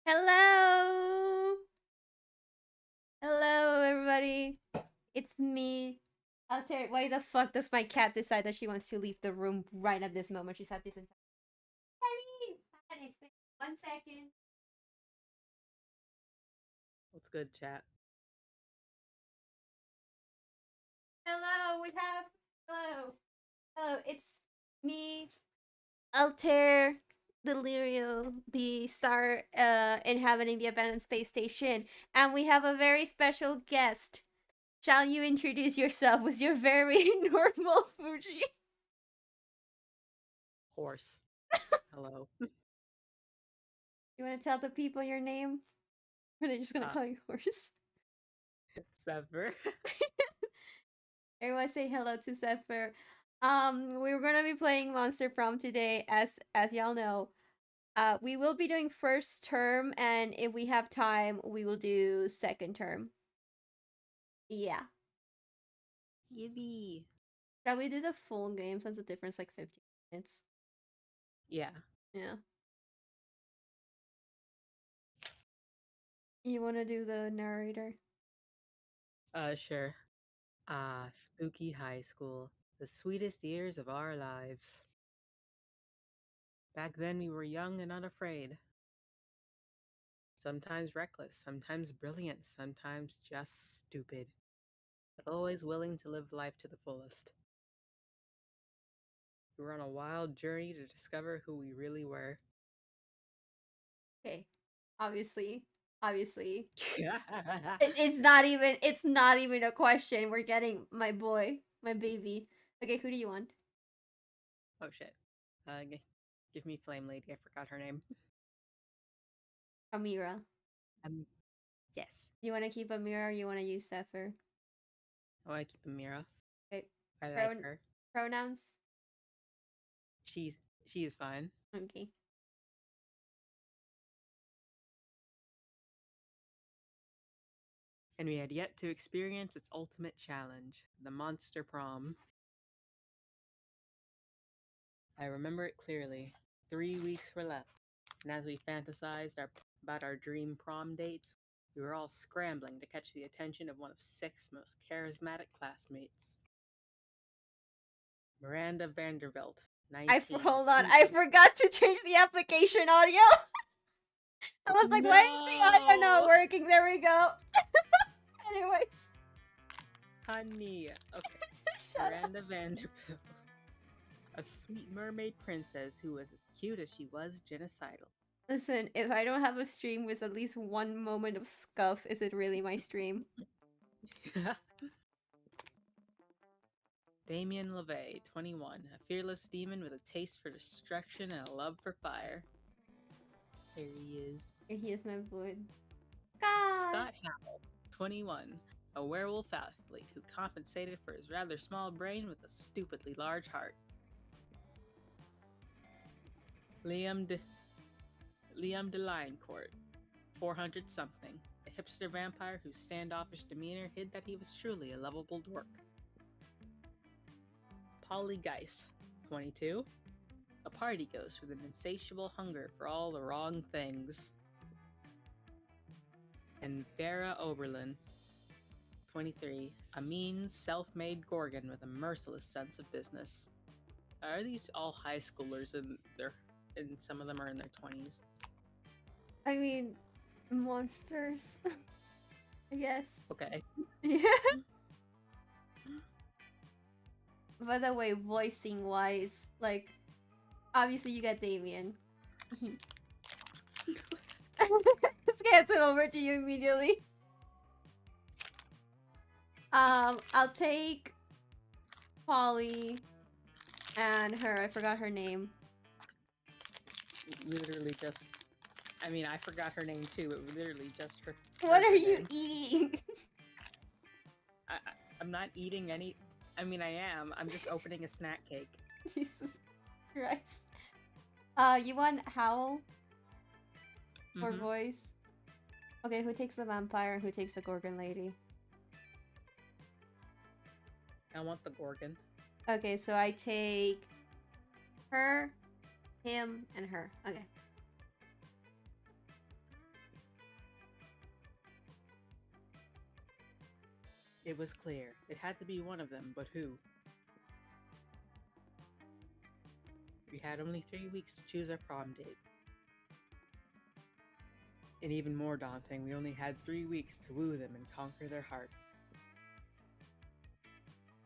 Hello! Hello, everybody. It's me. Alter, why the fuck does my cat decide that she wants to leave the room right at this moment? She's had this entire. Honey! Honey, it's been 1 second. What's good, chat? Hello, we have. Hello. Hello, it's me, Alter, Delirio, the star inhabiting the abandoned space station, and we have a very special guest. Shall you introduce yourself with your very normal Fuji? Horse. Hello. You want to tell the people your name? Or are they just gonna Uh, call you horse? Sever. Everyone say hello to Zephyr. We were gonna be playing Monster Prom today, as y'all know. We will be doing first term, and if we have time, we will do second term. Yeah. Yippee. Shall we do the full game since the difference like 15 minutes? Yeah. Yeah. You wanna do the narrator? Sure. Spooky high school. The sweetest years of our lives. Back then we were young and unafraid. Sometimes reckless, sometimes brilliant, sometimes just stupid. But always willing to live life to the fullest. We were on a wild journey to discover who we really were. Okay. Obviously. It's not even a question. We're getting my boy, my baby. Okay, who do you want? Oh shit. Give me Flame Lady. I forgot her name. Amira. Um, yes. You want to keep Amira or you want to use Zephyr? I want to keep Amira. Okay. I like Pron- her. Pronouns? She's she is fine. Okay. And we had yet to experience its ultimate challenge, the monster prom. I remember it clearly. 3 weeks were left, and as we fantasized about our dream prom dates, we were all scrambling to catch the attention of one of six most charismatic classmates. Miranda Vanderbilt, 19, a Hold on. sweet. I forgot to change the application audio. I was like, why is the audio not No! working? There we go. Anyways, Honey! Okay. shut up. Miranda Vanderbilt, a sweet mermaid princess who was as cute as she was genocidal. Listen, if I don't have a stream with at least one moment of scuff, is it really my stream? Damien LeVay, 21, a fearless demon with a taste for destruction and a love for fire. Here he is. Here he is, my boy. God. Scott Howell, 21, a werewolf athlete who compensated for his rather small brain with a stupidly large heart. Liam De, Liam DeLioncourt, 400 something, a hipster vampire whose standoffish demeanor hid that he was truly a lovable dork. Polly Geist, 22, a party ghost with an insatiable hunger for all the wrong things. And Vera Oberlin, 23, a mean, self-made Gorgon with a merciless sense of business. Are these all high schoolers and some of them are in their 20s? I mean, monsters. Yes. Okay. Yeah. By the way, voicing wise, like, obviously you get Damien. Let's get it over to you immediately. I'll take Polly and her. I forgot her name. Literally just. I mean, I forgot her name too. It was literally just her. What her are you name. eating? I'm not eating any. I mean, I am. I'm just opening a snack cake. Jesus Christ. You want Howl for Mm-hmm. voice? Okay, who takes the vampire? Who takes the Gorgon lady? I want the Gorgon. Okay, so I take her, him, and her. Okay. It was clear. It had to be one of them, but who? We had only 3 weeks to choose our prom date. And even more daunting, we only had 3 weeks to woo them and conquer their heart.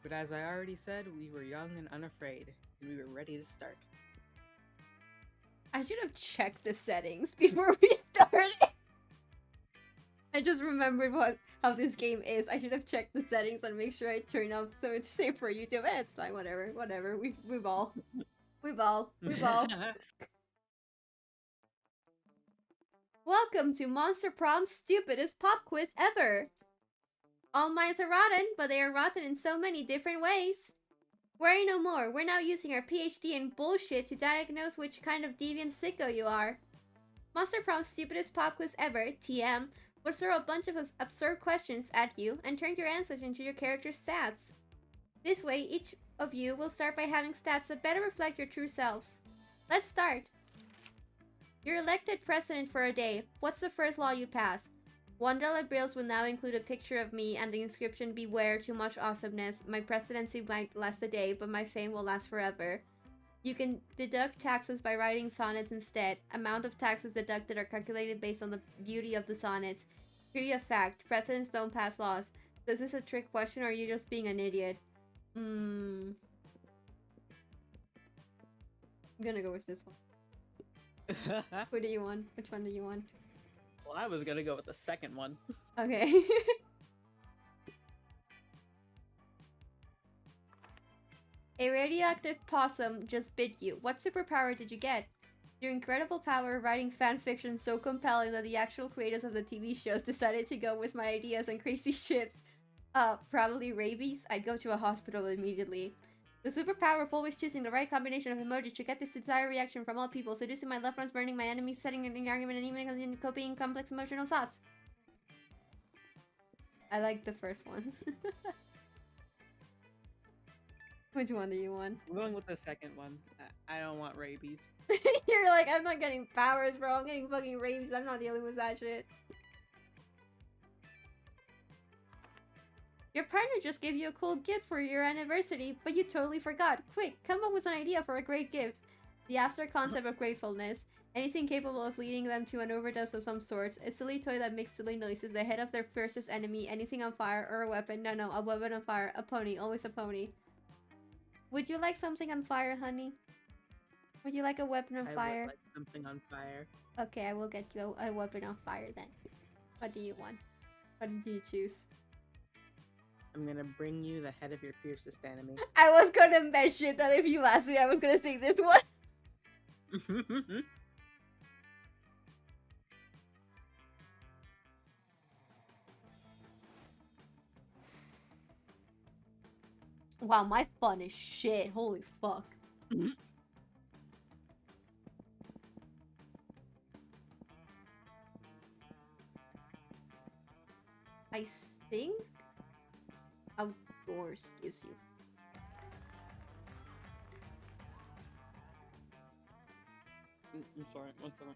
But as I already said, we were young and unafraid, and we were ready to start. I should have checked the settings before we started. I just remembered how this game is. I should have checked the settings and make sure I turn up so it's safe for YouTube. It's fine, whatever. We've all. Welcome to Monster Prom's stupidest pop quiz ever! All minds are rotten, but they are rotten in so many different ways. Worry no more, we're now using our PhD in bullshit to diagnose which kind of deviant sicko you are. Monster Prom's stupidest pop quiz ever, TM, will throw a bunch of absurd questions at you and turn your answers into your character's stats. This way, each of you will start by having stats that better reflect your true selves. Let's start! You're elected president for a day. What's the first law you pass? $1 bills will now include a picture of me and the inscription, "Beware too much awesomeness. My presidency might last a day, but my fame will last forever." You can deduct taxes by writing sonnets instead. Amount of taxes deducted are calculated based on the beauty of the sonnets. Trivia fact, presidents don't pass laws. So is this a trick question or are you just being an idiot? I'm gonna go with this one. Who do you want? Which one do you want? Well, I was gonna go with the second one. Okay. A radioactive possum just bit you. What superpower did you get? Your incredible power of writing fanfiction so compelling that the actual creators of the TV shows decided to go with my ideas and crazy ships. Probably rabies? I'd go to a hospital immediately. The superpower of always choosing the right combination of emojis to get this desired reaction from all people, seducing my loved ones, burning my enemies, setting an argument, and even copying complex emotional thoughts. I like the first one. Which one do you want? I'm going with the second one. I don't want rabies. You're like, I'm not getting powers, bro. I'm getting fucking rabies. I'm not dealing with that shit. Your partner just gave you a cool gift for your anniversary, but you totally forgot. Quick, come up with an idea for a great gift. The abstract concept of gratefulness. Anything capable of leading them to an overdose of some sort. A silly toy that makes silly noises. The head of their fiercest enemy. Anything on fire or a weapon. No, a weapon on fire. A pony. Always a pony. Would you like something on fire, honey? Would you like a weapon on fire? I would like something on fire. Okay, I will get you a weapon on fire then. What do you want? What did you choose? I'm gonna bring you the head of your fiercest enemy. I was gonna mention that if you asked me, I was gonna say this one. Wow, my fun is shit. Holy fuck. I think outdoors gives you. I'm sorry, one second.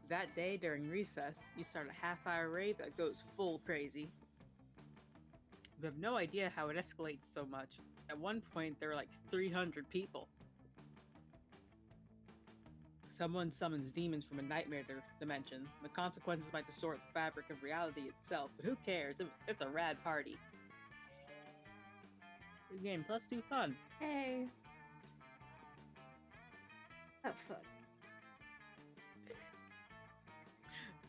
That day during recess, you start a half-hour rave that goes full crazy. You have no idea how it escalates so much. At one point, there were like 300 people. Someone summons demons from a nightmare dimension. The consequences might distort the fabric of reality itself, but who cares? It's a rad party. Good game, plus 2 fun. Hey. Oh, fuck.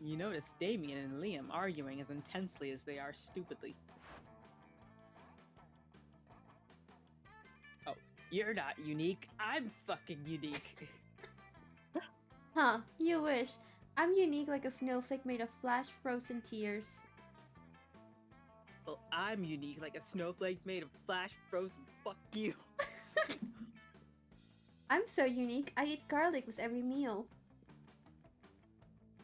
You notice Damien and Liam arguing as intensely as they are stupidly. Oh, you're not unique. I'm fucking unique. Huh, you wish. I'm unique like a snowflake made of flash-frozen tears. Well, I'm unique like a snowflake made of flash-frozen fuck you. I'm so unique, I eat garlic with every meal.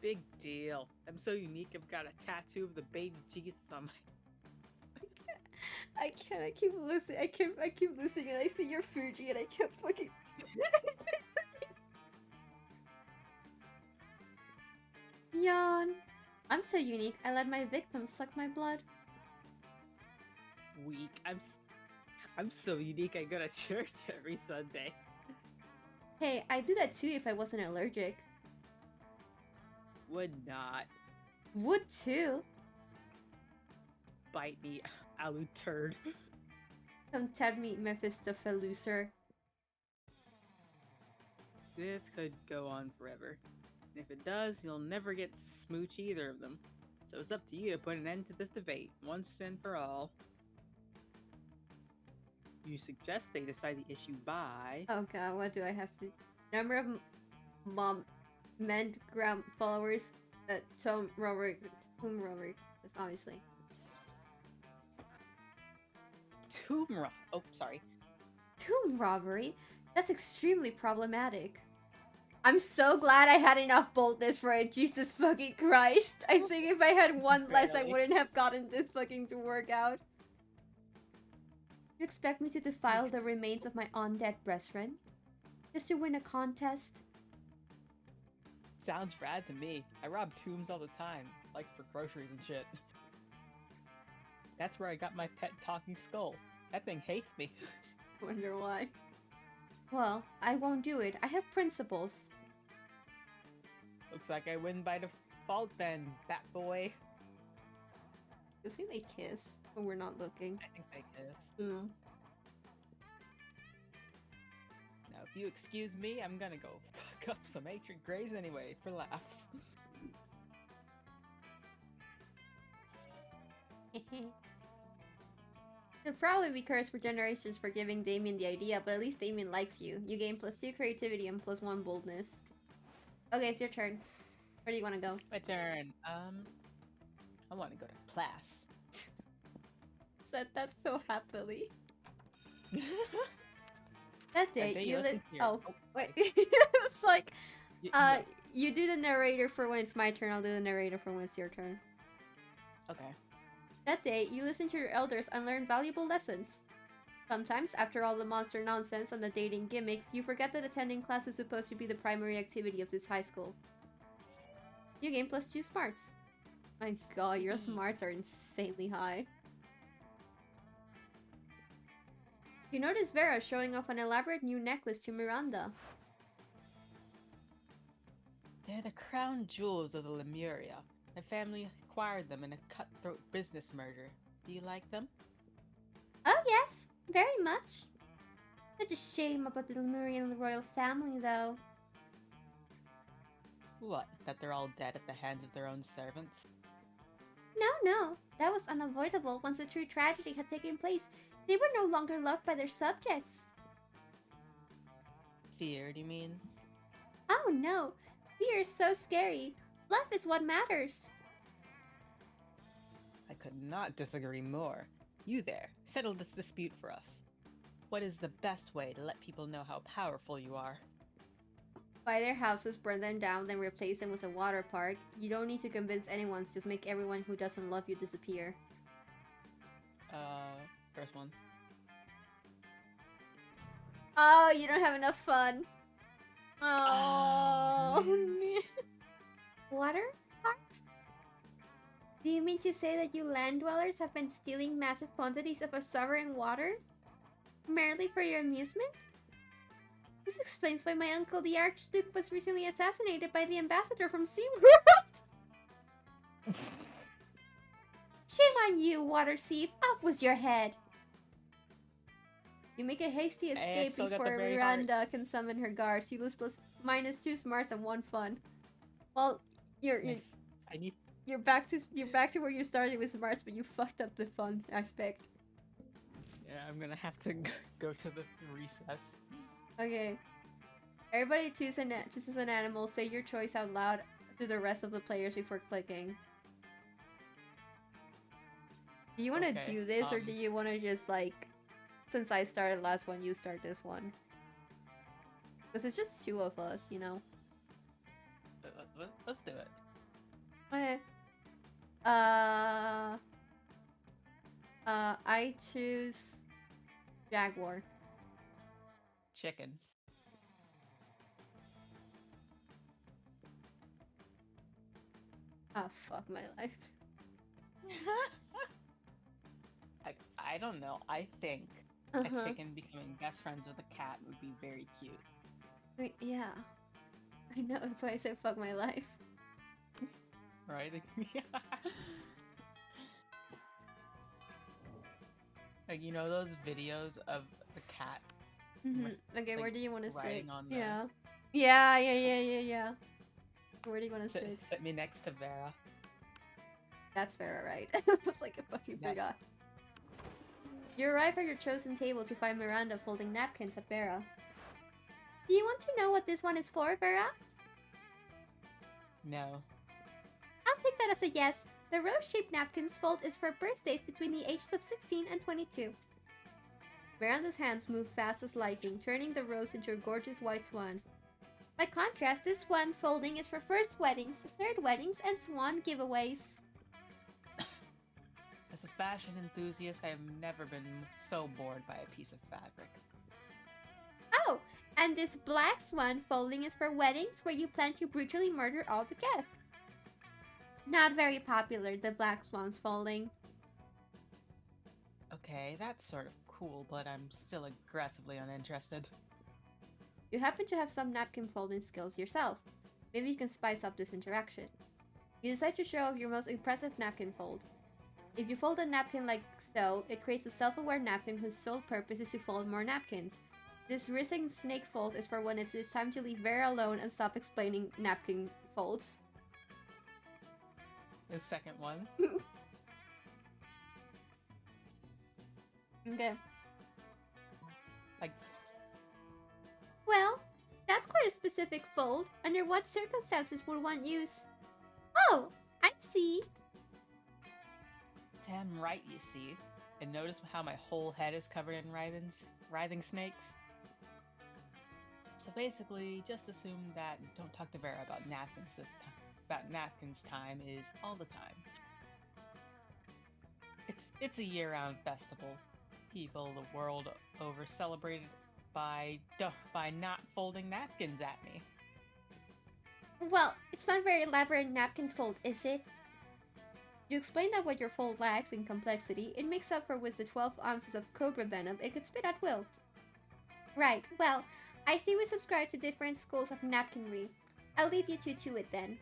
Big deal. I'm so unique I've got a tattoo of the baby Jesus on my... I can't, I keep losing it. I see your Fuji and I can't fucking... Yawn. I'm so unique, I let my victims suck my blood. Weak. I'm so unique. I go to church every Sunday. Hey, I'd do that too if I wasn't allergic. Would not Would too. bite me, alu turd. Come tempt me, Mephistopheluser. This could go on forever. And if it does, you'll never get to smooch either of them. So it's up to you to put an end to this debate once and for all. You suggest they decide the issue by. Oh god, what do I have to... Number of mom... Gram followers at Tomb Robbery, obviously. Oh, sorry. Tomb robbery? That's extremely problematic. I'm so glad I had enough boldness for it, Jesus fucking Christ. I think if I had one less, I Really? wouldn't have gotten this fucking to work out. You expect me to defile the remains of my undead brethren? Just to win a contest? Sounds rad to me. I rob tombs all the time, like for groceries and shit. That's where I got my pet talking skull. That thing hates me. Wonder why. Well, I won't do it. I have principles. Looks like I win by default then, bat boy. You'll see they kiss when we're not looking. I think they kiss. Mm. Now, if you excuse me, I'm gonna go fuck up some ancient graves anyway, for laughs. You'll probably be cursed for generations for giving Damien the idea, but at least Damien likes you. You gain +2 creativity and +1 boldness. Okay, it's your turn. Where do you want to go? My turn. I want to go to class. Said that so happily. That day, you lit. Oh, wait. It's like, No. you do the narrator for when it's my turn. I'll do the narrator for when it's your turn. Okay. That day, you listen to your elders and learn valuable lessons. Sometimes, after all the monster nonsense and the dating gimmicks, you forget that attending class is supposed to be the primary activity of this high school. You gain +2 smarts. My god, your smarts are insanely high. You notice Vera showing off an elaborate new necklace to Miranda. They're the crown jewels of the Lemuria. My family acquired them in a cutthroat business merger. Do you like them? Oh yes, very much. Such a shame about the Lemurian royal family, though. What, that they're all dead at the hands of their own servants? No, that was unavoidable once a true tragedy had taken place. They were no longer loved by their subjects. Feared, you mean? Oh no, fear is so scary. Love is what matters. I could not disagree more. You there, settle this dispute for us. What is the best way to let people know how powerful you are? Buy their houses, burn them down, then replace them with a water park. You don't need to convince anyone, just make everyone who doesn't love you disappear. First one. Oh, you don't have enough fun. Oh. Water parks? Do you mean to say that you land dwellers have been stealing massive quantities of our sovereign water? Merely for your amusement? This explains why my uncle the Archduke was recently assassinated by the ambassador from SeaWorld! Shame on you, water thief! Off with your head! You make a hasty escape before Miranda can summon her guards. You lose -2 smarts and 1 fun. Well, you're back to where you started with smarts, but you fucked up the fun aspect. Yeah, I'm gonna have to go to the recess. Okay. Everybody chooses an animal. Say your choice out loud to the rest of the players before clicking. Do you want to do this, or do you want to just, like, since I started last one, you start this one? Because it's just 2 of us, you know? Let's do it. Okay. I choose Jaguar. Chicken. Ah, fuck my life. I don't know. I think a Uh-huh. chicken becoming best friends with a cat would be very cute. I mean, yeah. I know, that's why I said fuck my life. Right? Like, you know those videos of the cat Okay, like where do you want to sit? riding on the Yeah. Yeah. Where do you want to sit? sit me next to Vera. That's fair, right? I was like, I fucking Yes. forgot. You arrive at your chosen table to find Miranda folding napkins at Vera. Do you want to know what this one is for, Vera? No. I'll take that as a yes. The rose-shaped napkins fold is for birthdays between the ages of 16 and 22. Miranda's hands move fast as lightning, turning the rose into a gorgeous white swan. By contrast, this one folding is for first weddings, third weddings, and swan giveaways. As a fashion enthusiast, I have never been so bored by a piece of fabric. Oh, and this black swan folding is for weddings where you plan to brutally murder all the guests. Not very popular, the black swans folding. Okay, that's sort of cool, but I'm still aggressively uninterested. You happen to have some napkin folding skills yourself. Maybe you can spice up this interaction. You decide to show off your most impressive napkin fold. If you fold a napkin like so, it creates a self-aware napkin whose sole purpose is to fold more napkins. This rissing snake fold is for when it is time to leave Vera alone and stop explaining napkin folds. The second one. Okay. Like, Well, that's quite a specific fold. Under what circumstances would one use? Oh, I see. damn right, you see. And notice how my whole head is covered in writhing snakes? So basically, just assume that don't talk to Vera about napkins this time. About napkins time is all the time. It's a year-round festival. People the world over celebrated by not folding napkins at me. Well, it's not a very elaborate napkin fold, is it? You explain that what your fold lacks in complexity, it makes up for with the 12 ounces of cobra venom it could spit at will. Right, well, I see we subscribe to different schools of napkinry. I'll leave you two to it then.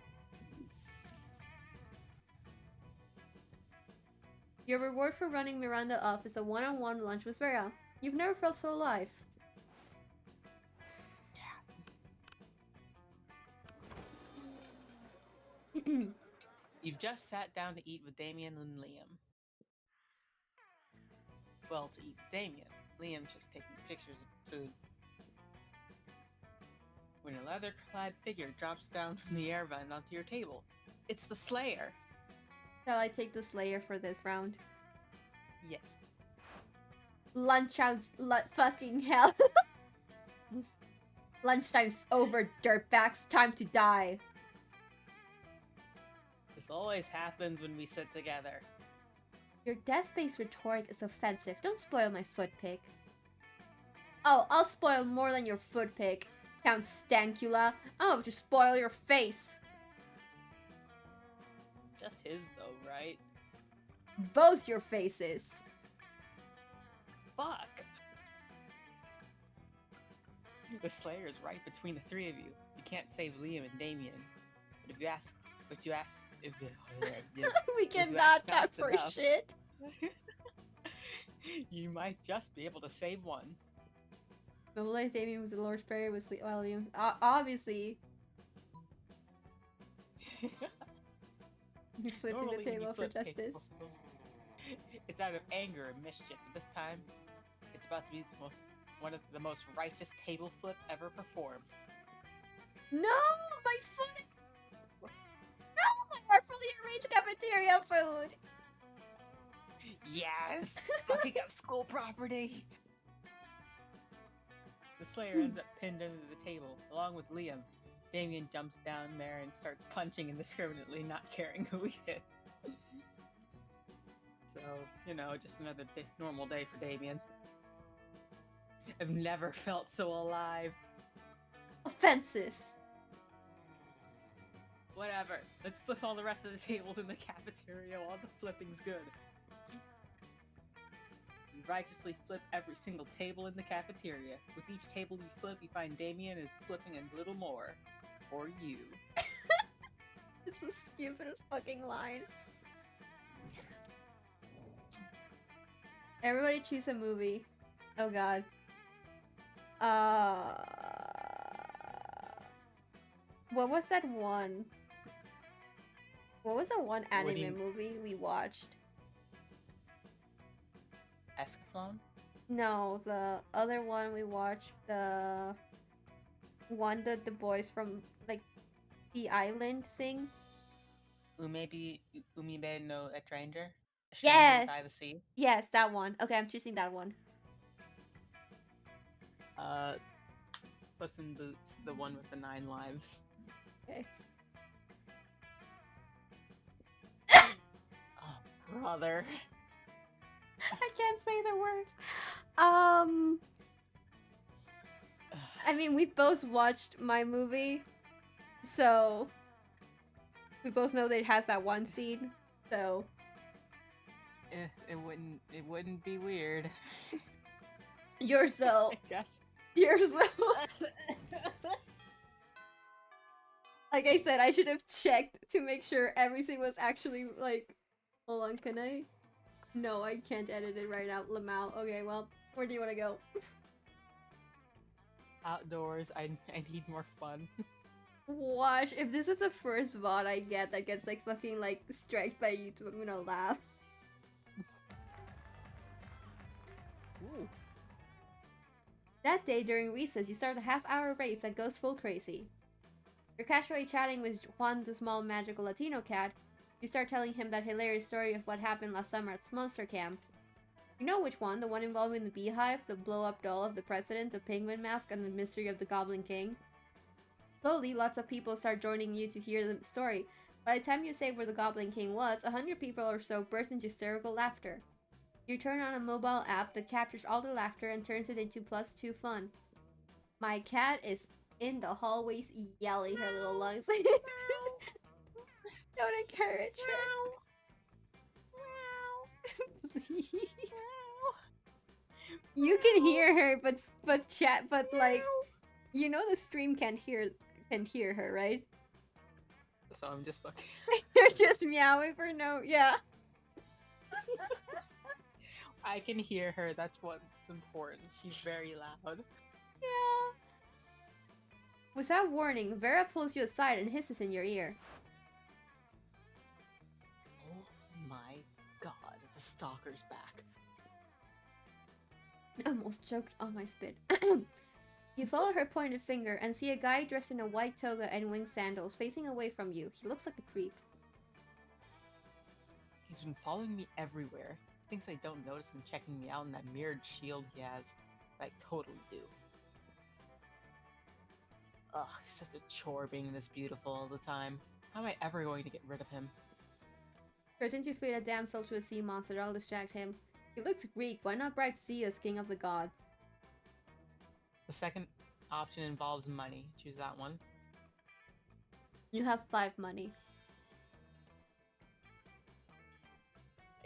Your reward for running Miranda off is a one-on-one lunch with Vera. You've never felt so alive. You've just sat down to eat with Damien and Liam. Well, to eat with Damien. Liam's just taking pictures of food. When a leather-clad figure drops down from the air vent onto your table, it's the Slayer. Shall I take the Slayer for this round? Yes. Lunch house, fucking hell. Lunchtime's over, dirtbags. Time to die. This always happens when we sit together. Your desk-based rhetoric is offensive. Don't spoil my foot pick. Oh, I'll spoil more than your foot pick, Count Stancula. Oh, just spoil your face. Just his, though, right? Both your faces. Fuck! The Slayer's right between the three of you. You can't save Liam and Damien. But if you ask, We cannot talk for enough, shit. you might just be able to save one. Mobilize Damien with the Lord's Prayer with Williams. Obviously. You're flipping Normally, the when you table for flip justice. tables, it's out of anger and mischief. But this time, it's about to be one of the most righteous table flip ever performed. No, my foot. No, my artfully arranged cafeteria food. Yes! Fucking up school property! The Slayer ends up pinned under the table, along with Liam. Damien jumps down there and starts punching indiscriminately, not caring who he hit. So, just another normal day for Damien. I've never felt so alive. Offensive. Whatever. Let's flip all the rest of the tables in the cafeteria while the flipping's good. You righteously flip every single table in the cafeteria. With each table you flip, you find Damien is flipping a little more. For you. It's the stupidest fucking line. Everybody choose a movie. Oh god. What was that one? What was that one anime movie we watched? Escaflowne? No, the other one we watched, the one that the boys from like the island sing. Umibe no a stranger? A stranger Yes! by the sea? Yes, that one. Okay, I'm choosing that one. Puss in Boots, the one with the 9 lives. Okay. Oh, brother. I can't say the words. I mean, we both watched my movie, so we both know that it has that one scene. So It wouldn't be weird. you're so. I guess. You're so. Like I said, I should have checked to make sure everything was actually like. Hold on, can I? No, I can't edit it right now. Lamau. Okay, well, where do you want to go? Outdoors, I need more fun. Watch, if this is the first VOD I get that gets like fucking like striked by YouTube, I'm gonna laugh. Ooh. That day during recess, you start a half-hour race that goes full crazy. You're casually chatting with Juan, the small magical Latino cat. You start telling him that hilarious story of what happened last summer at Monster Camp. You know which one, the one involving the beehive, the blow-up doll of the president, the penguin mask, and the mystery of the Goblin King. Slowly, lots of people start joining you to hear the story. By the time you say where the Goblin King was, 100 people or so burst into hysterical laughter. You turn on a mobile app that captures all the laughter and turns it into +2 fun. My cat is in the hallways yelling her little lungs. Don't encourage her. Please. You can hear her, but chat, but like, you know the stream can't hear her, right? So I'm just fucking. You're just meowing for no, yeah. I can hear her. That's what's important. She's very loud. Yeah. Without warning, Vera pulls you aside and hisses in your ear. Oh my god, the stalker's back. I almost choked on my spit. You follow her pointed finger and see a guy dressed in a white toga and winged sandals facing away from you. He looks like a creep. He's been following me everywhere. Thinks I don't notice him checking me out in that mirrored shield he has. But I totally do. Ugh, it's such a chore being this beautiful all the time. How am I ever going to get rid of him? Threaten to feed a damsel to a sea monster, I'll distract him. He looks Greek, why not bribe Zeus, king of the gods? The second option involves money. Choose that one. You have 5 money.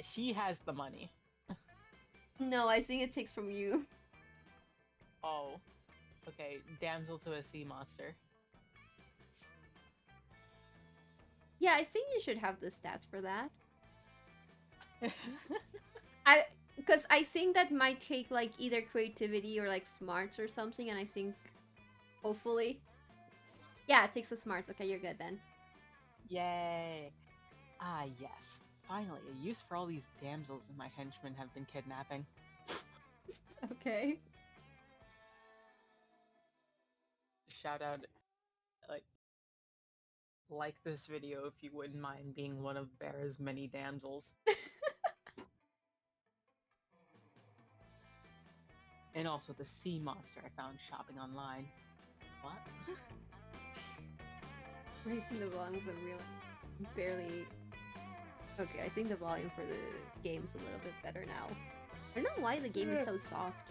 She has the money. No, I think it takes from you. Oh. Okay, damsel to a sea monster. Yeah, I think you should have the stats for that. Because I think that might take like either creativity or like smarts or something, and I think hopefully, yeah, it takes the smarts. Okay, you're good then. Yay! Ah, yes. Finally, a use for all these damsels my henchmen have been kidnapping. Okay. Shout out, like this video if you wouldn't mind being one of Vera's many damsels. And also the sea monster I found shopping online. What? Raising the volume was a real barely. Okay, I think the volume for the game's a little bit better now. I don't know why the game is so soft.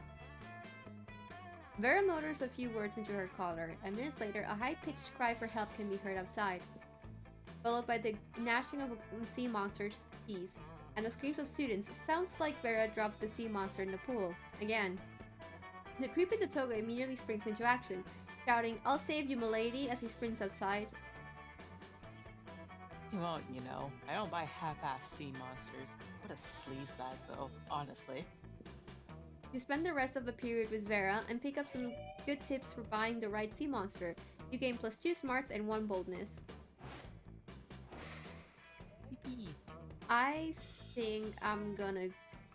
Vera mutters a few words into her collar, and minutes later, a high-pitched cry for help can be heard outside. followed by the gnashing of a sea monster's teeth and the screams of students. It sounds like Vera dropped the sea monster in the pool. Again. The creep in the toga immediately springs into action, shouting, "I'll save you, milady," as he sprints outside. Well, you know, I don't buy half-assed sea monsters. What a sleazebag, though, honestly. You spend the rest of the period with Vera and pick up some good tips for buying the right sea monster. You gain +2 smarts and 1 boldness. Yippee. I think I'm gonna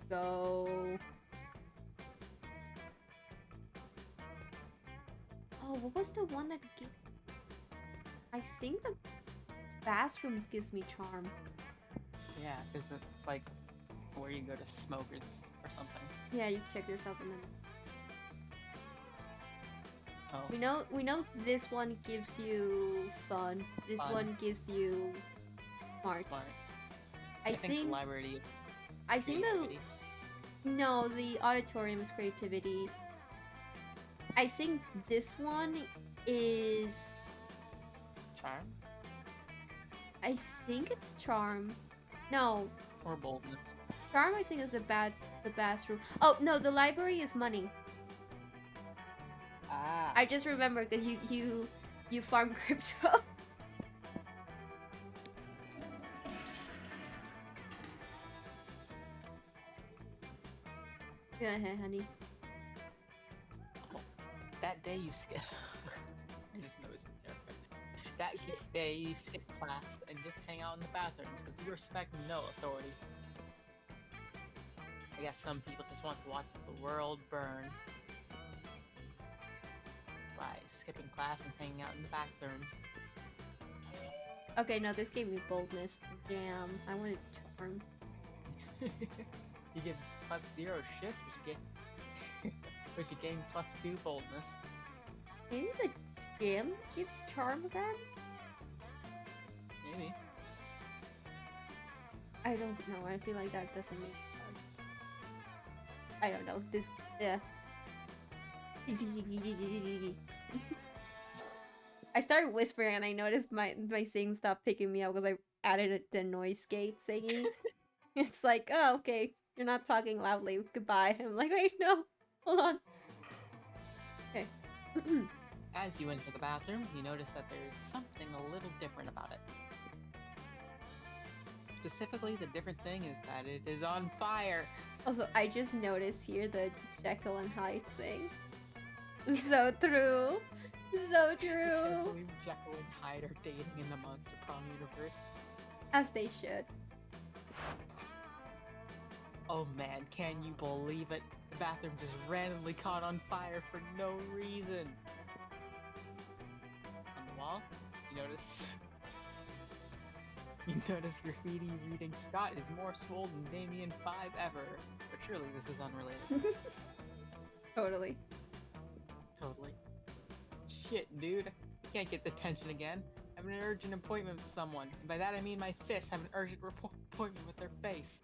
go... Oh, what was the one that gave... I think the bathrooms gives me charm. Yeah, because it's like where you go to smoke or something. Yeah, you check yourself and then... Oh. We know this one gives you fun. This Fun. one gives you smarts. Smart. I think think the library is I think creativity. no, the auditorium is creativity. I think this one is Charm I think it's charm. No, or boldness. charm I think is the bathroom. Oh no, the library is money. Ah. I just remember because you farm crypto. Go ahead, honey. That day you skip. I just noticed it there. That day you skip class and just hang out in the bathrooms because you respect no authority. I guess some people just want to watch the world burn by skipping class and hanging out in the bathrooms. Okay, no, this gave me boldness. Damn, I wanted charm. You get +0 shift, which you gain +2 boldness. Maybe the gym gives charm then? Maybe. I don't know. I feel like that doesn't make sense. I don't know. This, yeah. I started whispering and I noticed my sing stopped picking me up because I added the noise gate singing. It's like, oh, okay. You're not talking loudly. Goodbye. I'm like, wait, no. Hold on. Okay. As you enter the bathroom, you notice that there's something a little different about it. Specifically, the different thing is that it is on fire. Also, I just noticed here the Jekyll and Hyde thing. So true. So I true. can't believe Jekyll and Hyde are dating in the Monster Prom universe. As they should. Oh man, can you believe it? The bathroom just randomly caught on fire for no reason. On the wall, you notice graffiti reading "Scott is more swole than Damien 5 ever." But surely this is unrelated. Totally. Totally. Shit, dude. Can't get the tension again. I have an urgent appointment with someone. And by that I mean my fists have an urgent appointment with their face.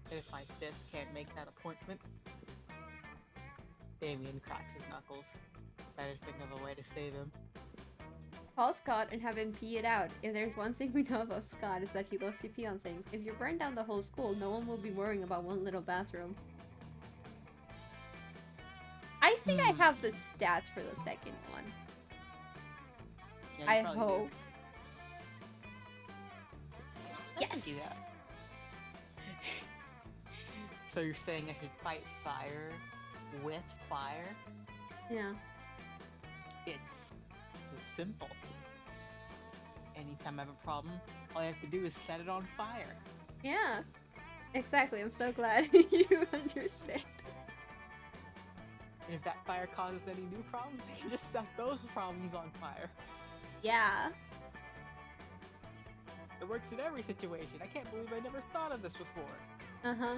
And if my fist can't make that appointment, Damien cracks his knuckles. Better think of a way to save him. Call Scott and have him pee it out. If there's one thing we know about Scott, it's that he loves to pee on things. If you burn down the whole school, no one will be worrying about one little bathroom. I think I have the stats for the second one. Yeah, I you probably hope. do. I can do that. So you're saying I should fight fire with fire? Yeah. It's so simple. Anytime I have a problem, all I have to do is set it on fire. Yeah. Exactly. I'm so glad you understand. And if that fire causes any new problems, I can just set those problems on fire. Yeah. It works in every situation. I can't believe I never thought of this before. Uh-huh.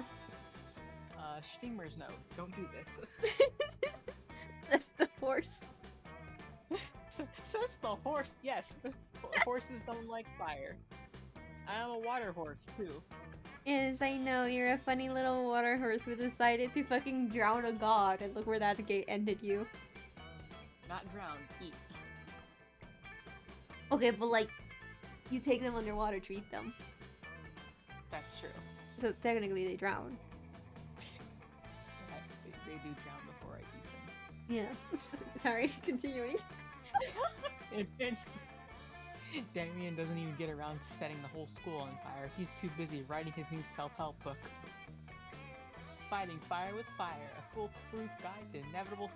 Steamer's note. Don't do this. That's the horse. Says the horse. Yes, horses don't like fire. I'm a water horse too. Yes, I know. You're a funny little water horse who decided to fucking drown a god, and look where that gate ended you. Not drown, eat. Okay, but like, you take them underwater to eat them. That's true. So technically they drown. They do drown before I eat them. Yeah. Sorry, continuing. And then Damien doesn't even get around to setting the whole school on fire. He's too busy writing his new self-help book. Fighting Fire with Fire, a foolproof guide to inevitable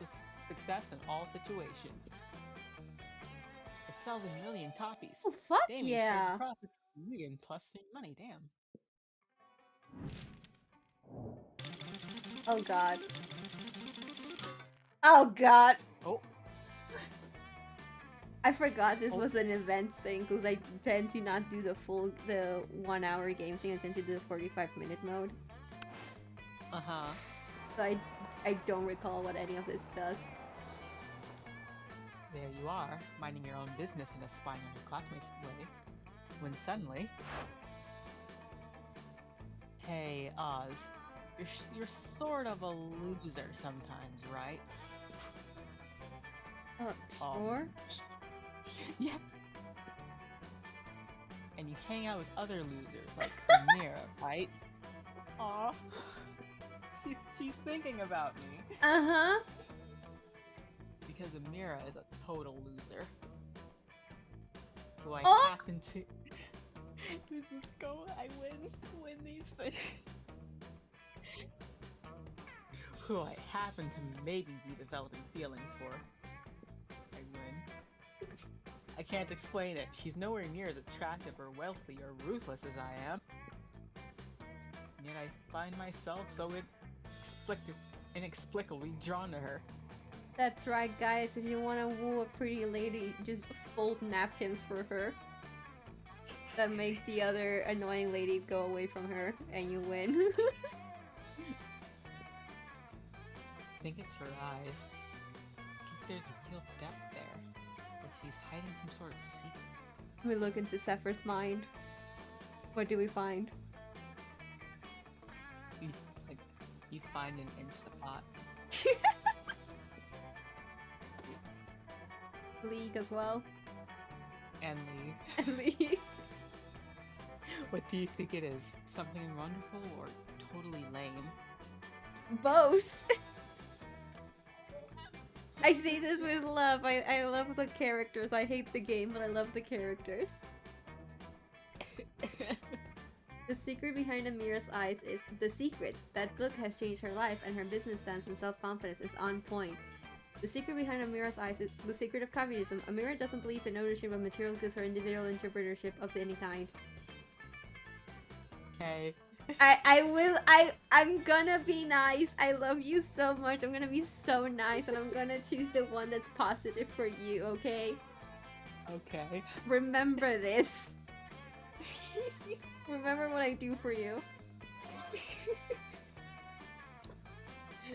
success in all situations. It sells 1,000,000 copies. Oh, fuck Damien shares yeah. the profits, million plus money, damn. Oh god. Oh god. Oh. I forgot this was an event thing because I tend to not do the 1 hour game thing. I tend to do the 45-minute mode. Uh-huh. So I don't recall what any of this does. There you are, minding your own business in a spying on your classmates way, when suddenly... Hey, Oz, you're sort of a loser sometimes, right? Sure? Yeah. And you hang out with other losers, like Mira, right? Aw. She's thinking about me. Uh-huh. Because Amira is a total loser. Who I Oh! happen to... Let's go, I win these things. Who I happen to maybe be developing feelings for. I win. I can't explain it. She's nowhere near as attractive or wealthy or ruthless as I am. And yet I find myself so inexplicably drawn to her. That's right, guys. If you want to woo a pretty lady, just fold napkins for her. That make the other annoying lady go away from her, and you win. I think it's her eyes. It's like there's real depth there. Like she's hiding some sort of secret. We look into Zephyr's mind. What do we find? You find an Instapot. League as well. And Lee. And League. What do you think it is? Something wonderful or totally lame? Both. I say this with love. I love the characters. I hate the game, but I love the characters. The secret behind Amira's eyes is the secret. That book has changed her life, and her business sense and self-confidence is on point. The secret behind Amira's eyes is the secret of communism. Amira doesn't believe in ownership of material goods or individual entrepreneurship of any kind. Hey. I'm gonna be nice. I love you so much. I'm gonna be so nice, and I'm gonna choose the one that's positive for you, okay? Okay. Remember this. Remember what I do for you.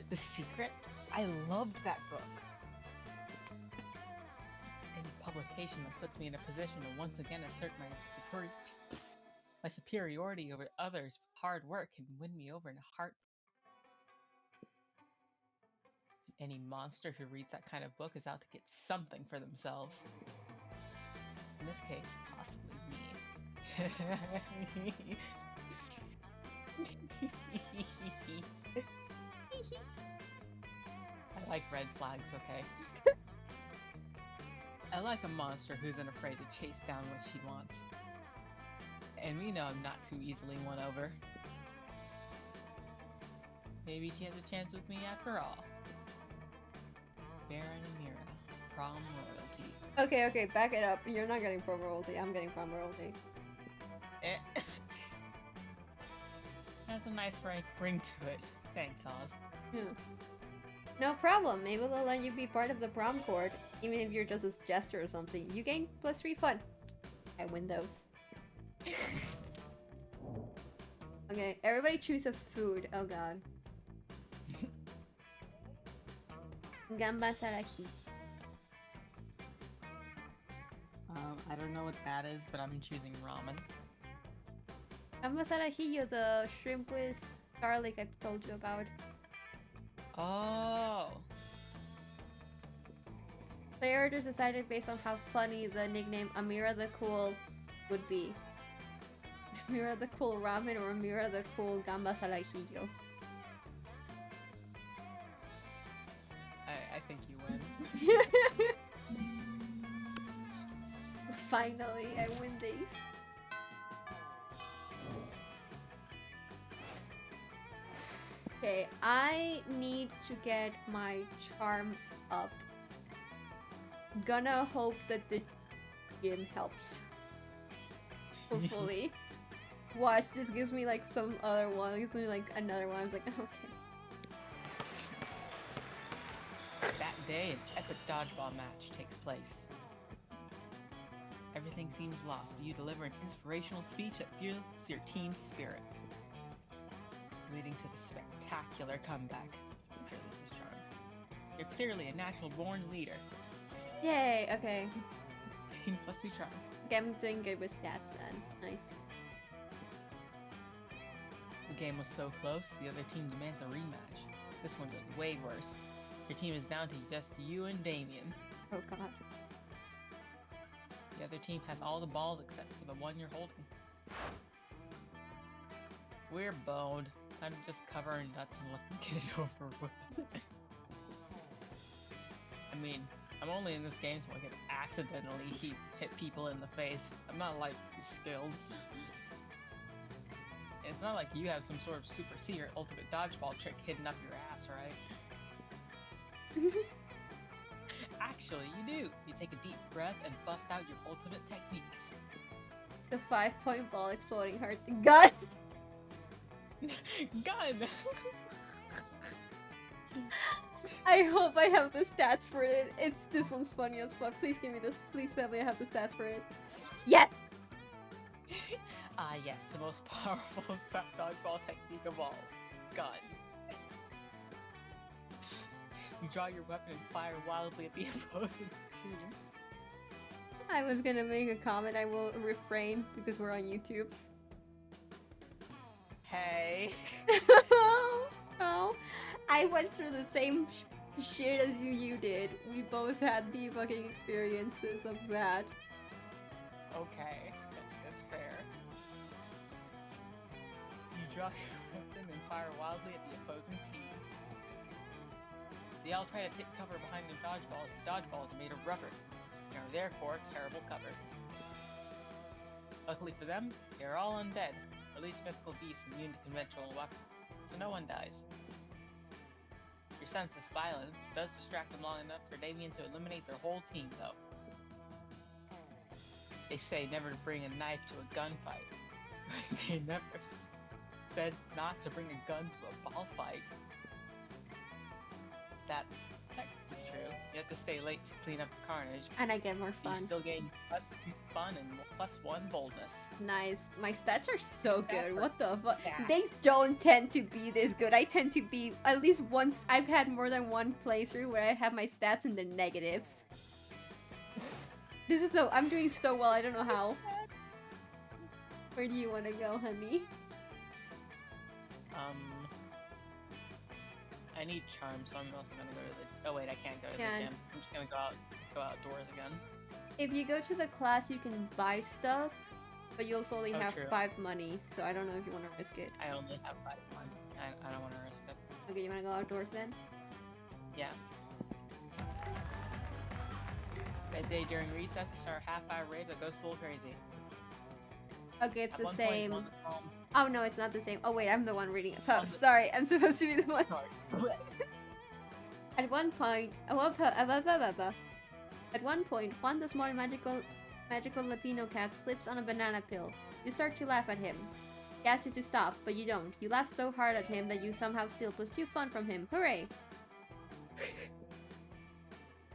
The Secret? I loved that book. Any publication that puts me in a position to once again assert my superiority over others with hard work can win me over in a heart. Any monster who reads that kind of book is out to get something for themselves. In this case, possibly me. I like red flags, okay? I like a monster who's unafraid to chase down what she wants. And we know I'm not too easily won over. Maybe she has a chance with me after all. Baron Amira, Prom royalty. Okay, back it up. You're not getting prom royalty. I'm getting prom royalty. Has a nice ring to it. Thanks, Oz. Yeah. No problem. Maybe they'll let you be part of the prom court, even if you're just a jester or something. You gain +3 fun. I win those. Okay, everybody choose a food. Oh god. Gambas al ají. I don't know what that is, but I'm choosing ramen. Gambas al ajillo, the shrimp with garlic I told you about. Oh. Players decided based on how funny the nickname Amira the Cool would be. Amira the Cool Ramen or Amira the Cool Gambas al ajillo. I think you win. Finally, I win these. Okay, I need to get my charm up. Gonna hope that the gym helps. Hopefully. Watch, this gives me like some other one. It gives me like another one. I was like, okay. That day, an epic dodgeball match takes place. Everything seems lost, but you deliver an inspirational speech that fuels your team's spirit, leading to the spectacular comeback. I'm sure this is charm. You're clearly a natural-born leader. Yay, okay. Plus 2 charm. Okay, I'm doing good with stats then. Nice. The game was so close, the other team demands a rematch. This one goes way worse. Your team is down to just you and Damien. Oh god. The other team has all the balls except for the one you're holding. We're boned. I'm just covering nuts and let them get it over with. I mean, I'm only in this game so I can accidentally hit people in the face. I'm not like skilled. It's not like you have some sort of super secret ultimate dodgeball trick hidden up your ass, right? Actually, you do. You take a deep breath and bust out your ultimate technique. The 5-point ball exploding hurt the gun. Gun! I hope I have the stats for it. This one's funny as fuck. Please give me this. Please tell me I have the stats for it. Yes! Ah yes, the most powerful dodgeball technique of all. Gun. You draw your weapon and fire wildly at the opposing team. I was gonna make a comment. I will refrain because we're on YouTube. Hey. Oh, I went through the same shit as you did. We both had the fucking experiences of that. Okay, that's fair. You draw your weapon and fire wildly at the opposing team. They all try to take cover behind the dodgeballs. The dodgeballs are made of rubber and are therefore terrible cover. Luckily for them, they are all undead, or at least mythical beasts immune to conventional weapons, so no one dies. Your senseless violence does distract them long enough for Damien to eliminate their whole team, though. They say never to bring a knife to a gunfight, but they never said not to bring a gun to a ball fight. That's technically true. You have to stay late to clean up the carnage. And I get more You fun. still gain plus fun and +1 boldness. Nice. My stats are so good. What the fuck? Yeah. They don't tend to be this good. I tend to be at least once. I've had more than one playthrough where I have my stats in the negatives. This is so. I'm doing so well. I don't know how. Where do you want to go, honey? I need charm, so I'm also gonna go to the. Oh wait, I can't go to the Can. gym. I'm just gonna go outdoors again. If you go to the class, you can buy stuff, but you also only Oh, have true. 5 money. So I don't know if you want to risk it. I only have 5 money. I don't want to risk it. Okay, you want to go outdoors then? Yeah. That day during recess, I saw a half-hour raid that goes full crazy. Okay, it's At the one point, same. one was home. Oh no, it's not the same. Oh wait, I'm the one reading it. So On the- sorry, I'm supposed to be the one. Sorry. At one point, Juan the small magical Latino cat slips on a banana peel. You start to laugh at him. He asks you to stop, but you don't. You laugh so hard at him that you somehow steal +2 fun from him. Hooray!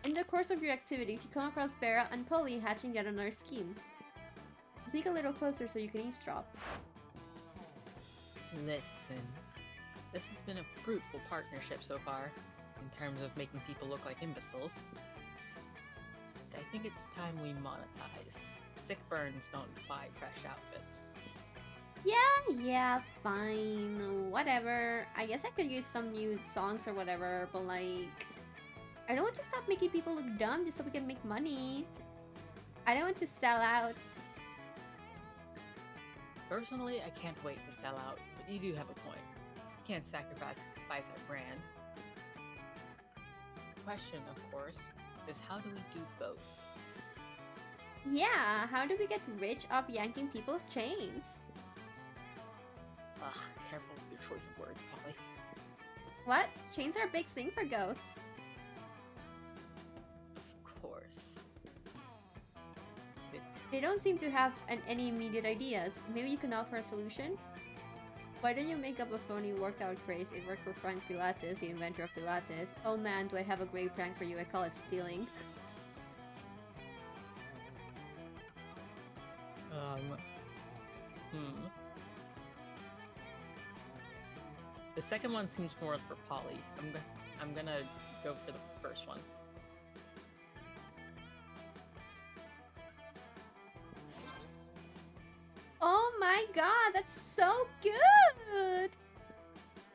In the course of your activities, you come across Vera and Polly hatching yet another scheme. Sneak a little closer so you can eavesdrop. Listen, this has been a fruitful partnership so far, in terms of making people look like imbeciles. But I think it's time we monetize. Sick burns don't buy fresh outfits. Yeah, fine, whatever. I guess I could use some new songs or whatever, but like... I don't want to stop making people look dumb just so we can make money. I don't want to sell out. Personally, I can't wait to sell out, but you do have a point. You can't sacrifice our brand. The question, of course, is how do we do both? Yeah, how do we get rich off yanking people's chains? Ugh, careful with your choice of words, Polly. What? Chains are a big thing for ghosts. Of course. They don't seem to have any immediate ideas. Maybe you can offer a solution? Why don't you make up a phony workout craze? It worked for Frank Pilates, the inventor of Pilates. Oh man, do I have a great prank for you. I call it stealing. The second one seems more for Polly. I'm gonna go for the first one. Oh my god, that's so good!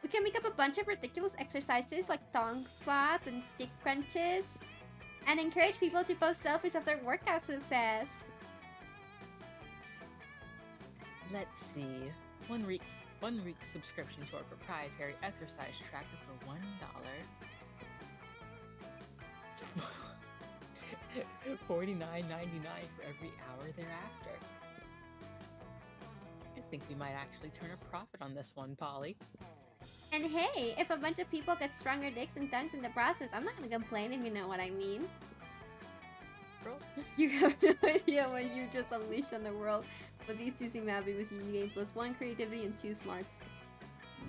We can make up a bunch of ridiculous exercises like tongue squats and dick crunches, and encourage people to post selfies of their workout success. Let's see. One week subscription to our proprietary exercise tracker for $1. $49.99 for every hour thereafter. I think we might actually turn a profit on this one, Polly. And hey, if a bunch of people get stronger dicks and tongues in the process, I'm not gonna complain if you know what I mean. Girl. You have no idea what you just unleashed on the world, but these two seem happy with you. You gain +1 creativity and 2 smarts.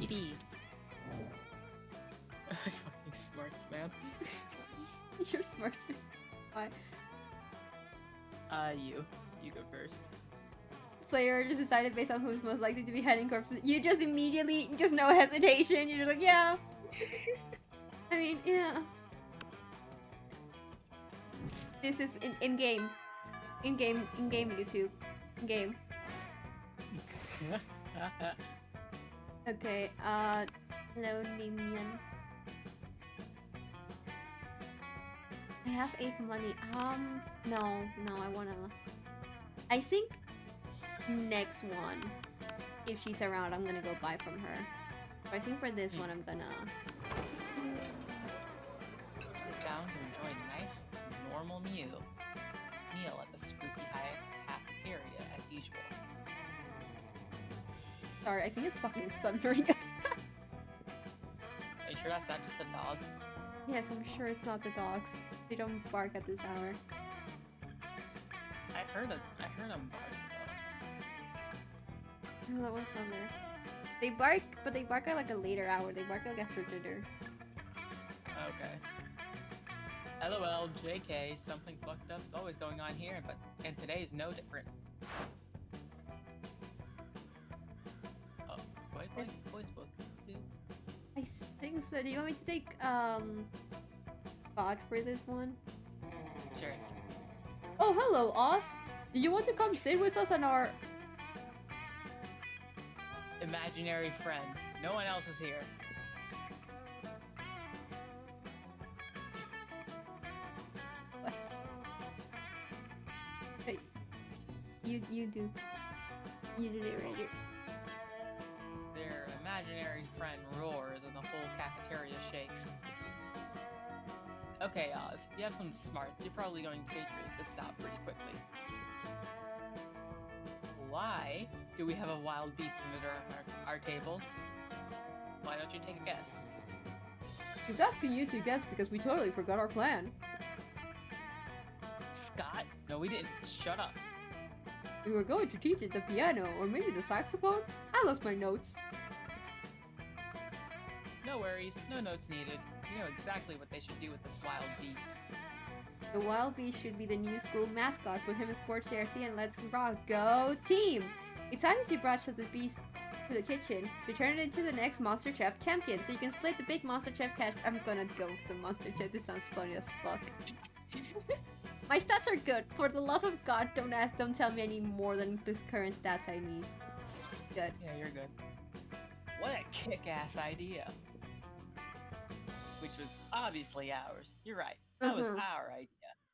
Yippee. Fucking smarts, man. Your smarts are why? You go first. Player just decided based on who's most likely to be heading corpses. You just immediately, just no hesitation. You're just like, yeah. I mean, yeah. This is in game. In game YouTube. In game. Okay, hello Nimian. I have 8 money. No, I wanna. I think next one, if she's around, I'm gonna go buy from her. But I think for this one, I'm gonna sit down to enjoy a nice, normal meal at the spooky high cafeteria as usual. Sorry, I think it's fucking thundering. Are you sure that's not just a dog? Yes, I'm sure it's not the dogs. They don't bark at this hour. I heard them bark though. Oh, that was thunder. They bark, but they bark at like a later hour. They bark like after dinner. Okay. LOL, JK, something fucked up is always going on here, and today's no different. Oh, boys both dudes. I think so. Do you want me to take God for this one? Sure. Oh, hello, Oz. Do you want to come sit with us on our Imaginary friend. No one else is here. What? Hey, you do narrator. Their imaginary friend roars and the whole cafeteria shakes. Okay, Oz, you have some smarts. You're probably going to figure this out pretty quickly. Why do we have a wild beast emitter on our table? Why don't you take a guess? He's asking you to guess because we totally forgot our plan. Scott? No, we didn't. Shut up. We were going to teach it the piano or maybe the saxophone. I lost my notes. No worries. No notes needed. You know exactly what they should do with this wild beast. The wild beast should be the new school mascot. Put him in sports jersey and let's rock. Go team! It's time to brought the beast to the kitchen to turn it into the next Monster Chef champion. So you can split the big Monster Chef cash. I'm gonna go with the Monster Chef. This sounds funny as fuck. My stats are good. For the love of God, don't tell me any more than this current stats I need. Good. Yeah, you're good. What a kick-ass idea. which was obviously ours. You're right. That was Uh-huh. our idea.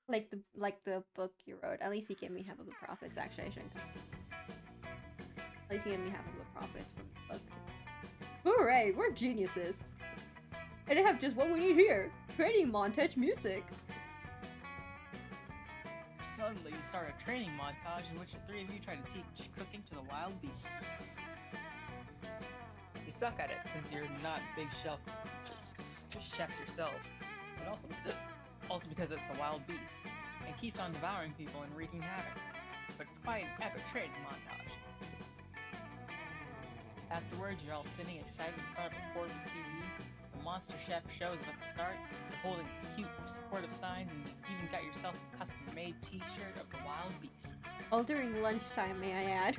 Like the book you wrote. At least he gave me half of the profits. Actually, I shouldn't. At least he gave me half of the profits from the book. Hooray! We're geniuses, and I have just what we need here: training montage music. Suddenly, you start a training montage in which the three of you try to teach cooking to the wild beast. You suck at it since you're not big chefs yourselves, but also because it's a wild beast and keeps on devouring people and wreaking havoc. But it's quite an epic training montage. Afterwards, you're all sitting excited in front of a portable TV. The Monster Chef show is about to start. You're holding cute, supportive signs, and you even got yourself a custom-made T-shirt of the wild beast. All during lunchtime, may I add.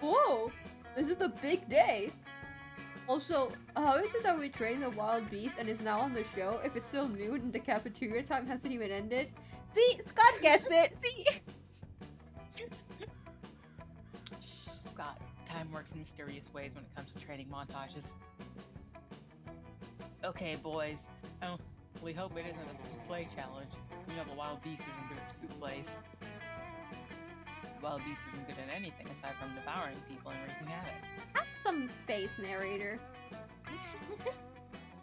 Whoa! This is the big day! Also, how is it that we trained the wild beast and is now on the show if it's still noon and the cafeteria time hasn't even ended? See? Scott gets it! See? Scott, time works in mysterious ways when it comes to training montages. Okay, boys. We hope it isn't a souffle challenge. You know the wild beast isn't good at souffles. The wild beast isn't good at anything aside from devouring people and wreaking havoc. Have some face, narrator.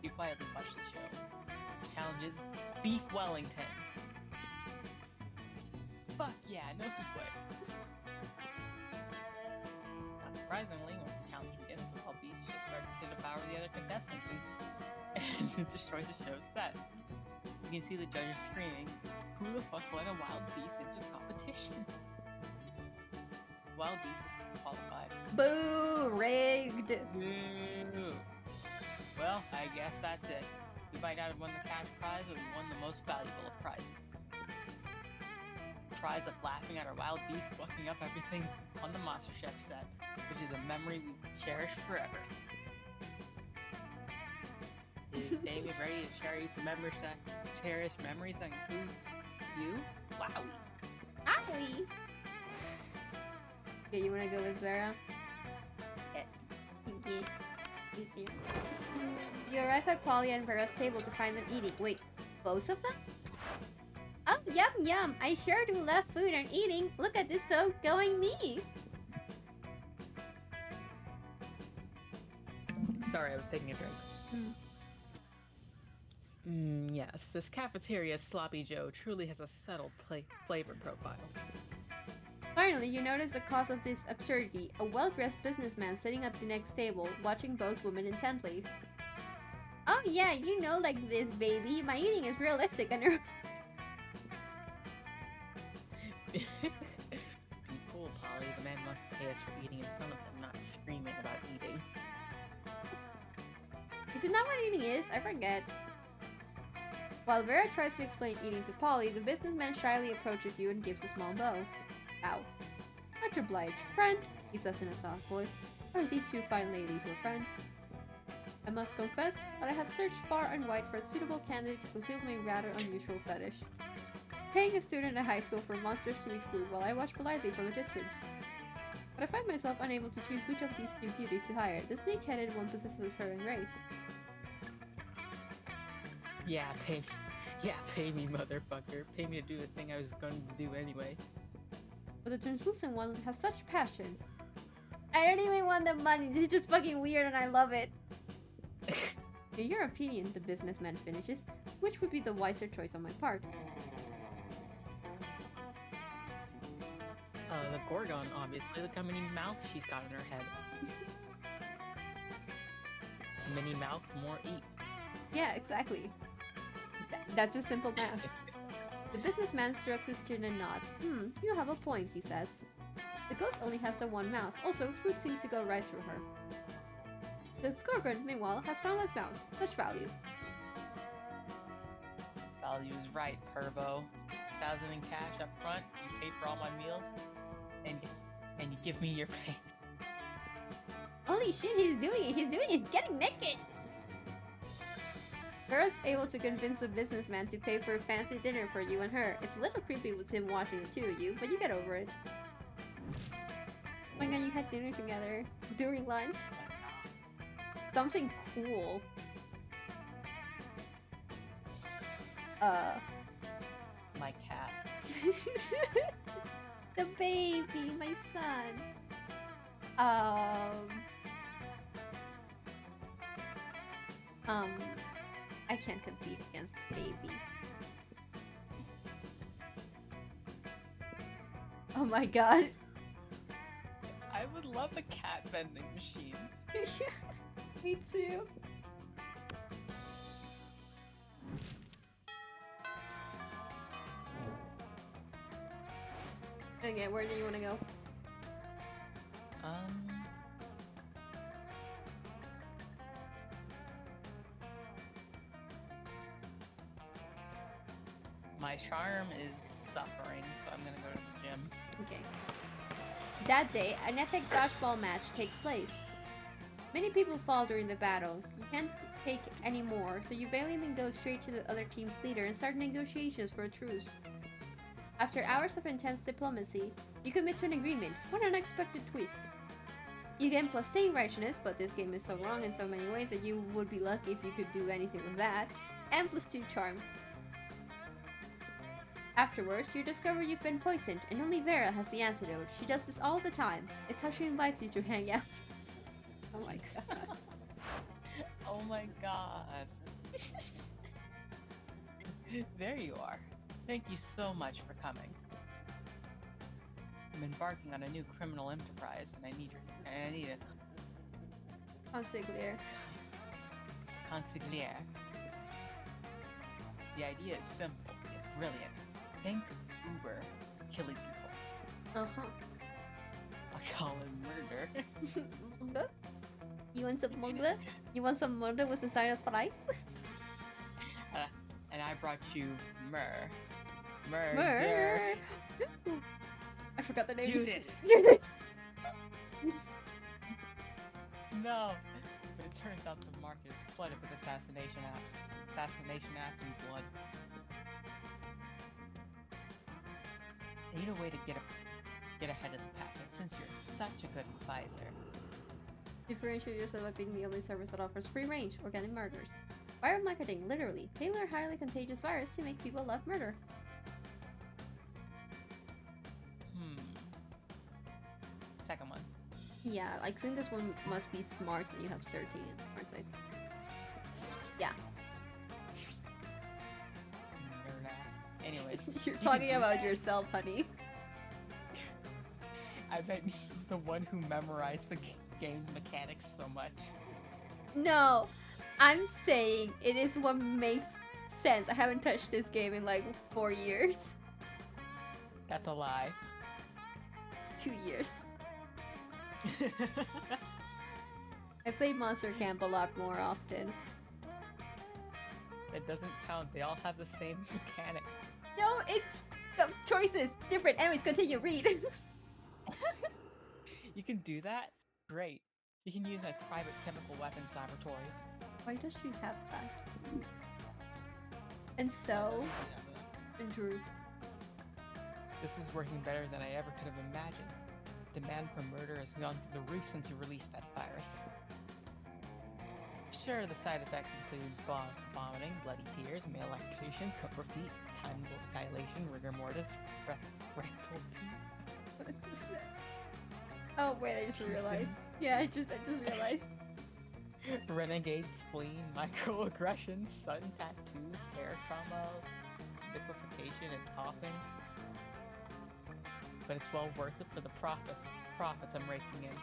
You quietly watch the show. The challenge is Beef Wellington. Fuck yeah, no souffle. Not surprisingly, once the challenge begins, the wild beast just starts to devour the other contestants and destroys the show's set. You can see the judges screaming, "Who the fuck let a wild beast into competition?" Wild beast is qualified. Boo! Rigged! Boo! Well, I guess that's it. We might not have won the cash prize, but we won the most valuable of prizes. The prize of laughing at our wild beast fucking up everything on the Monster Chef set, which is a memory we will cherish forever. Is David ready to cherish memories that includes you? Wowie! Owie! Okay, you wanna go with Vera? Yes. Yes. Easier. You arrive at Polly and Vera's table to find them eating. Wait, both of them? Oh, yum yum! I sure do love food and eating. Look at this phone going me! Sorry, I was taking a drink. Yes, this cafeteria's Sloppy Joe truly has a subtle flavor profile. Finally, you notice the cause of this absurdity. A well-dressed businessman sitting at the next table, watching both women intently. Oh yeah, you know like this, baby. My eating is realistic and... Be cool, Polly. The man must pay us for eating in front of him, not screaming about eating. Is it not what eating is? I forget. While Vera tries to explain eating to Polly, the businessman shyly approaches you and gives a small bow. Ow. Much obliged, friend, he says in a soft voice. Are these two fine ladies your friends? I must confess that I have searched far and wide for a suitable candidate to fulfill my rather unusual fetish. Paying a student at high school for monster sweet food while I watch politely from a distance. But I find myself unable to choose which of these two beauties to hire. The snake-headed one possesses a certain grace. Yeah, pay me, motherfucker. Pay me to do the thing I was going to do anyway. But the translucent one has such passion. I don't even want the money. This is just fucking weird and I love it. In your opinion, the businessman finishes, which would be the wiser choice on my part? The Gorgon, obviously. Look how many mouths she's got in her head. Many mouth, more eat. Yeah, exactly. That's just simple math. The businessman strokes his chin and nods. You have a point, he says. The ghost only has the one mouse. Also, food seems to go right through her. The Scorpion, meanwhile, has found that mouse. Such value. Value is right, Pervo. 1,000 in cash up front, you pay for all my meals, and you give me your pay. Holy shit, he's doing it! He's getting naked! Vera's able to convince the businessman to pay for a fancy dinner for you and her. It's a little creepy with him watching the two of you, but you get over it. Oh my god, you had dinner together during lunch. something cool. My cat. The baby, my son. I can't compete against the baby. Oh my god. I would love a cat vending machine. Me too. Okay, where do you want to go? My charm is suffering, so I'm gonna go to the gym. Okay. That day, an epic dodgeball match takes place. Many people fall during the battle. You can't take any more, so you valiantly go straight to the other team's leader and start negotiations for a truce. After hours of intense diplomacy, you commit to an agreement. What an unexpected twist. You gain +10 righteousness, but this game is so wrong in so many ways that you would be lucky if you could do anything with that, and +2 charm. Afterwards, you discover you've been poisoned, and only Vera has the antidote. She does this all the time. It's how she invites you to hang out. Oh my god. Oh my god. There you are. Thank you so much for coming. I'm embarking on a new criminal enterprise, and I need a Consigliere. consigliere. The idea is simple yet brilliant. Think Uber, killing people. Uh-huh. I call it murder. Murder? You want some murder? You want some murder with a side of fries? And I brought you murder. I forgot the name. Judas. Judas. No. But it turns out the market is flooded with assassination apps and blood. I need a way to get ahead of the pack, and since you're such a good advisor. Differentiate yourself by being the only service that offers free range organic murders. Viral marketing, literally. Tailor a highly contagious virus to make people love murder. Second one. Yeah, I think this one must be smart and you have 13 in smart size. Yeah. Nerd ass. Anyways. You're talking about yourself, honey. I bet you're the one who memorized the game's mechanics so much. No, I'm saying it is what makes sense. I haven't touched this game in like 4 years. That's a lie. 2 years. I played Monster Camp a lot more often. It doesn't count. They all have the same mechanic. No, it's choices different. Anyways, continue. Read. You can do that? Great. You can use my private chemical weapons laboratory. Why does she have that? And so, Drew. This is working better than I ever could have imagined. Demand for murder has gone through the roof since you released that virus. Sure, the side effects include vomiting, bloody tears, male lactation, copper feet, time dilation, rigor mortis, rectal What is that? Oh wait, I just realized. Yeah, I just realized. renegade spleen, microaggressions, sudden tattoos, hair trauma, liquefaction, and coughing. But it's well worth it for the profits I'm raking in.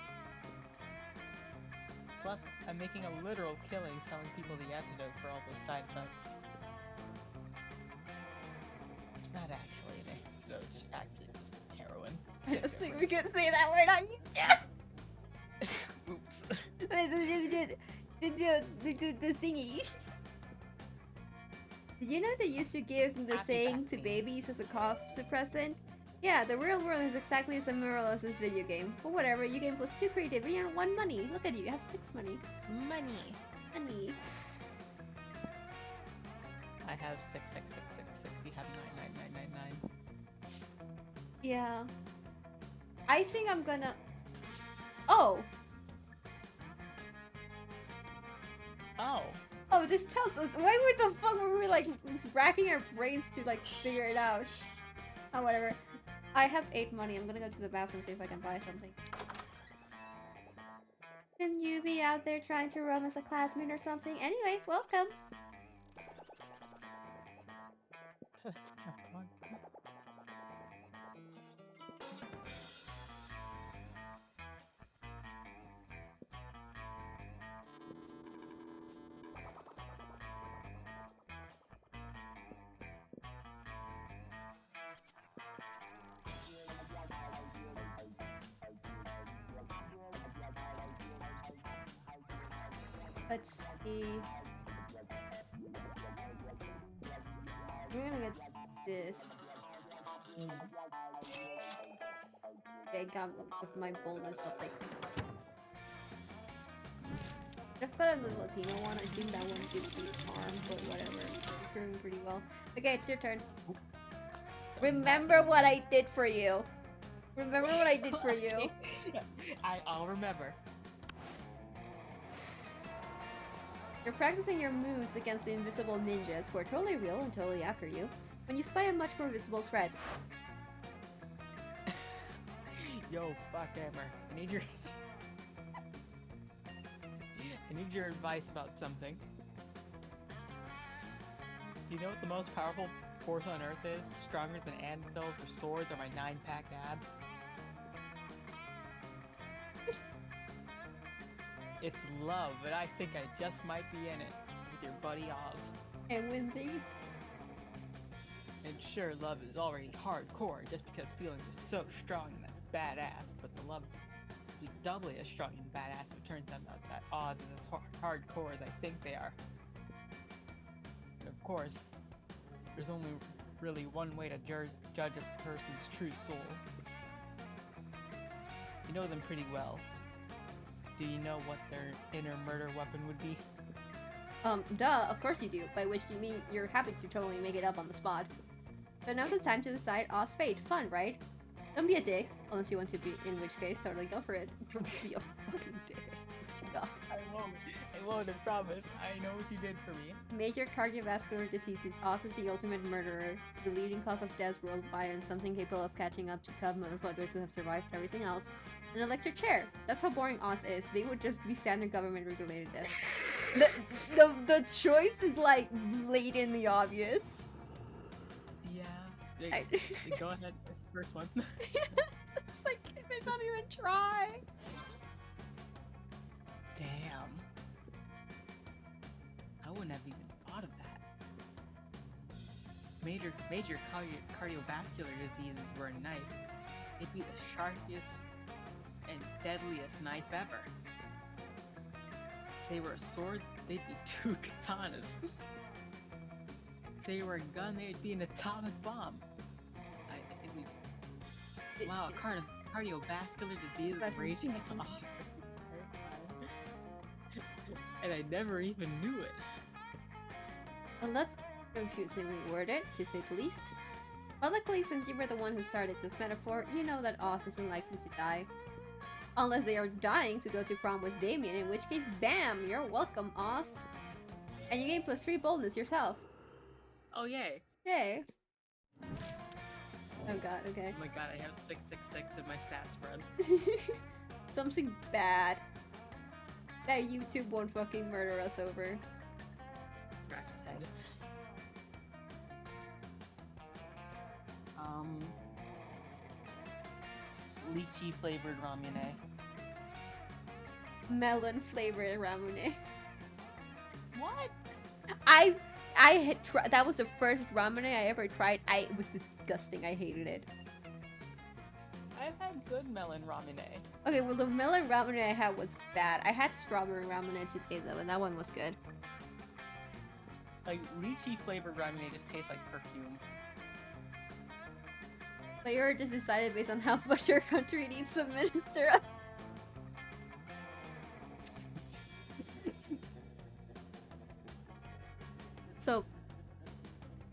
Plus, I'm making a literal killing selling people the antidote for all those side effects. It's not actually an antidote, it's actually just heroin. I don't think we can say that word on YouTube. Oops. The singy. Did you know they used to give the saying to babies as a cough suppressant? Yeah, the real world is exactly as immoral as this video game. But whatever, you gain +2 creativity and 1 money. Look at you, you have 6 money. Money. Money. I have 66666. You have 99999. Yeah. I think I'm gonna... Oh! Oh. Oh, this tells us. Why the fuck were we like racking our brains to like figure it out? Oh, whatever. I have 8 money. I'm gonna go to the bathroom see if I can buy something. Can you be out there trying to romance a classmate or something? Anyway, welcome. That's not fun. Let's see. We're gonna get this. Okay, got most of my boldness up like. I've got a little Latino one. I think that one gives me harm, but whatever. It's doing pretty well. Okay, it's your turn. Remember what I did for you. Remember what I did for you. I'll remember. You're practicing your moves against the invisible ninjas who are totally real and totally after you when you spy a much more visible threat. Yo, fuckhammer. I need your advice about something. Do you know what the most powerful force on Earth is? Stronger than anvils or swords or my 9-pack abs? It's love, and I think I just might be in it with your buddy Oz. And win these. And sure, love is already hardcore just because feelings are so strong and that's badass, but the love will be doubly as strong and badass if it turns out that Oz is as hardcore as I think they are. And of course, there's only really one way to judge a person's true soul. You know them pretty well. Do you know what their inner murder weapon would be? Duh, of course you do, by which you mean you're happy to totally make it up on the spot. So now's the time to decide Oz fate. Fun, right? Don't be a dick, unless you want to be, in which case, totally go for it. Don't be a fucking dick, I swear to God. I won't, I promise. I know what you did for me. Major cardiovascular diseases. Oz is the ultimate murderer, the leading cause of deaths worldwide, and something capable of catching up to tough motherfuckers who have survived everything else. An electric chair. That's how boring Oz is. They would just be standard government regulated deaths. The choice is like blatantly obvious. Yeah. Go ahead. That's the first one. It's like they don't even try. Damn. I wouldn't have even thought of that. Major cardiovascular diseases were a knife. It'd be the sharpest and deadliest knife ever. If they were a sword, they'd be 2 katanas. If they were a gun, they'd be an atomic bomb. I think we... Wow, cardiovascular disease is raging in Oz this entire time. And I never even knew it. Well, that's confusingly worded, to say the least. But luckily, since you were the one who started this metaphor, you know that Oz isn't likely to die. Unless they are dying to go to prom with Damien, in which case, bam! You're welcome, Oz! And you gain +3 boldness yourself. Oh, yay! Yay! Oh god, okay. Oh my god, I have 666 in my stats spread. Something bad. That YouTube won't fucking murder us over. Scratch his head. Lychee flavored ramune. Melon flavored ramune. What? I had tried. That was the first ramen I ever tried. It was disgusting. I hated it. I've had good melon ramune. Okay, well the melon ramen I had was bad. I had strawberry ramen today though, and that one was good. Like lychee flavored ramune just tastes like perfume. But you're just decided based on how much your country needs a minister. So,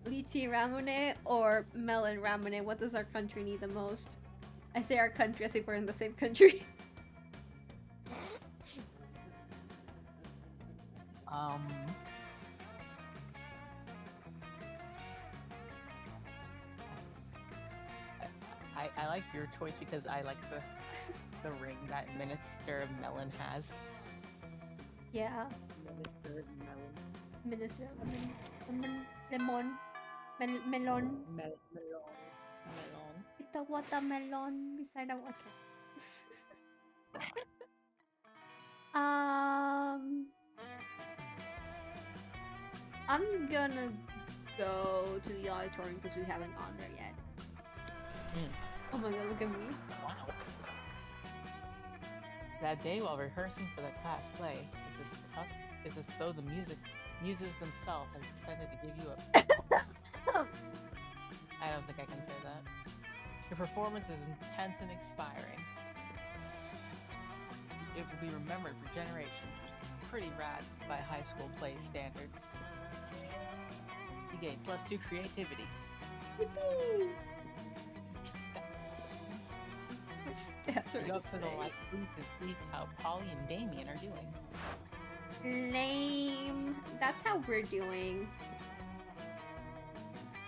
lychee ramune or melon ramune? What does our country need the most? I say our country as if we're in the same country. Um, I like your choice because I like the ring that Minister of Melon has. Yeah. Minister of Melon. Minister lemon. Melon. Melon. Melon. It's a watermelon beside a water. I'm gonna go to the auditorium because we haven't gone there yet. Oh my god, look at me. Wow. That day while rehearsing for the class play, it's as though the muses themselves have decided to give you a. I don't think I can say that. Your performance is intense and inspiring. It will be remembered for generations, which is pretty rad by high school play standards. You gain +2 creativity. Yippee! You go up to the light booth and see how Polly and Damien are doing. Lame. That's how we're doing.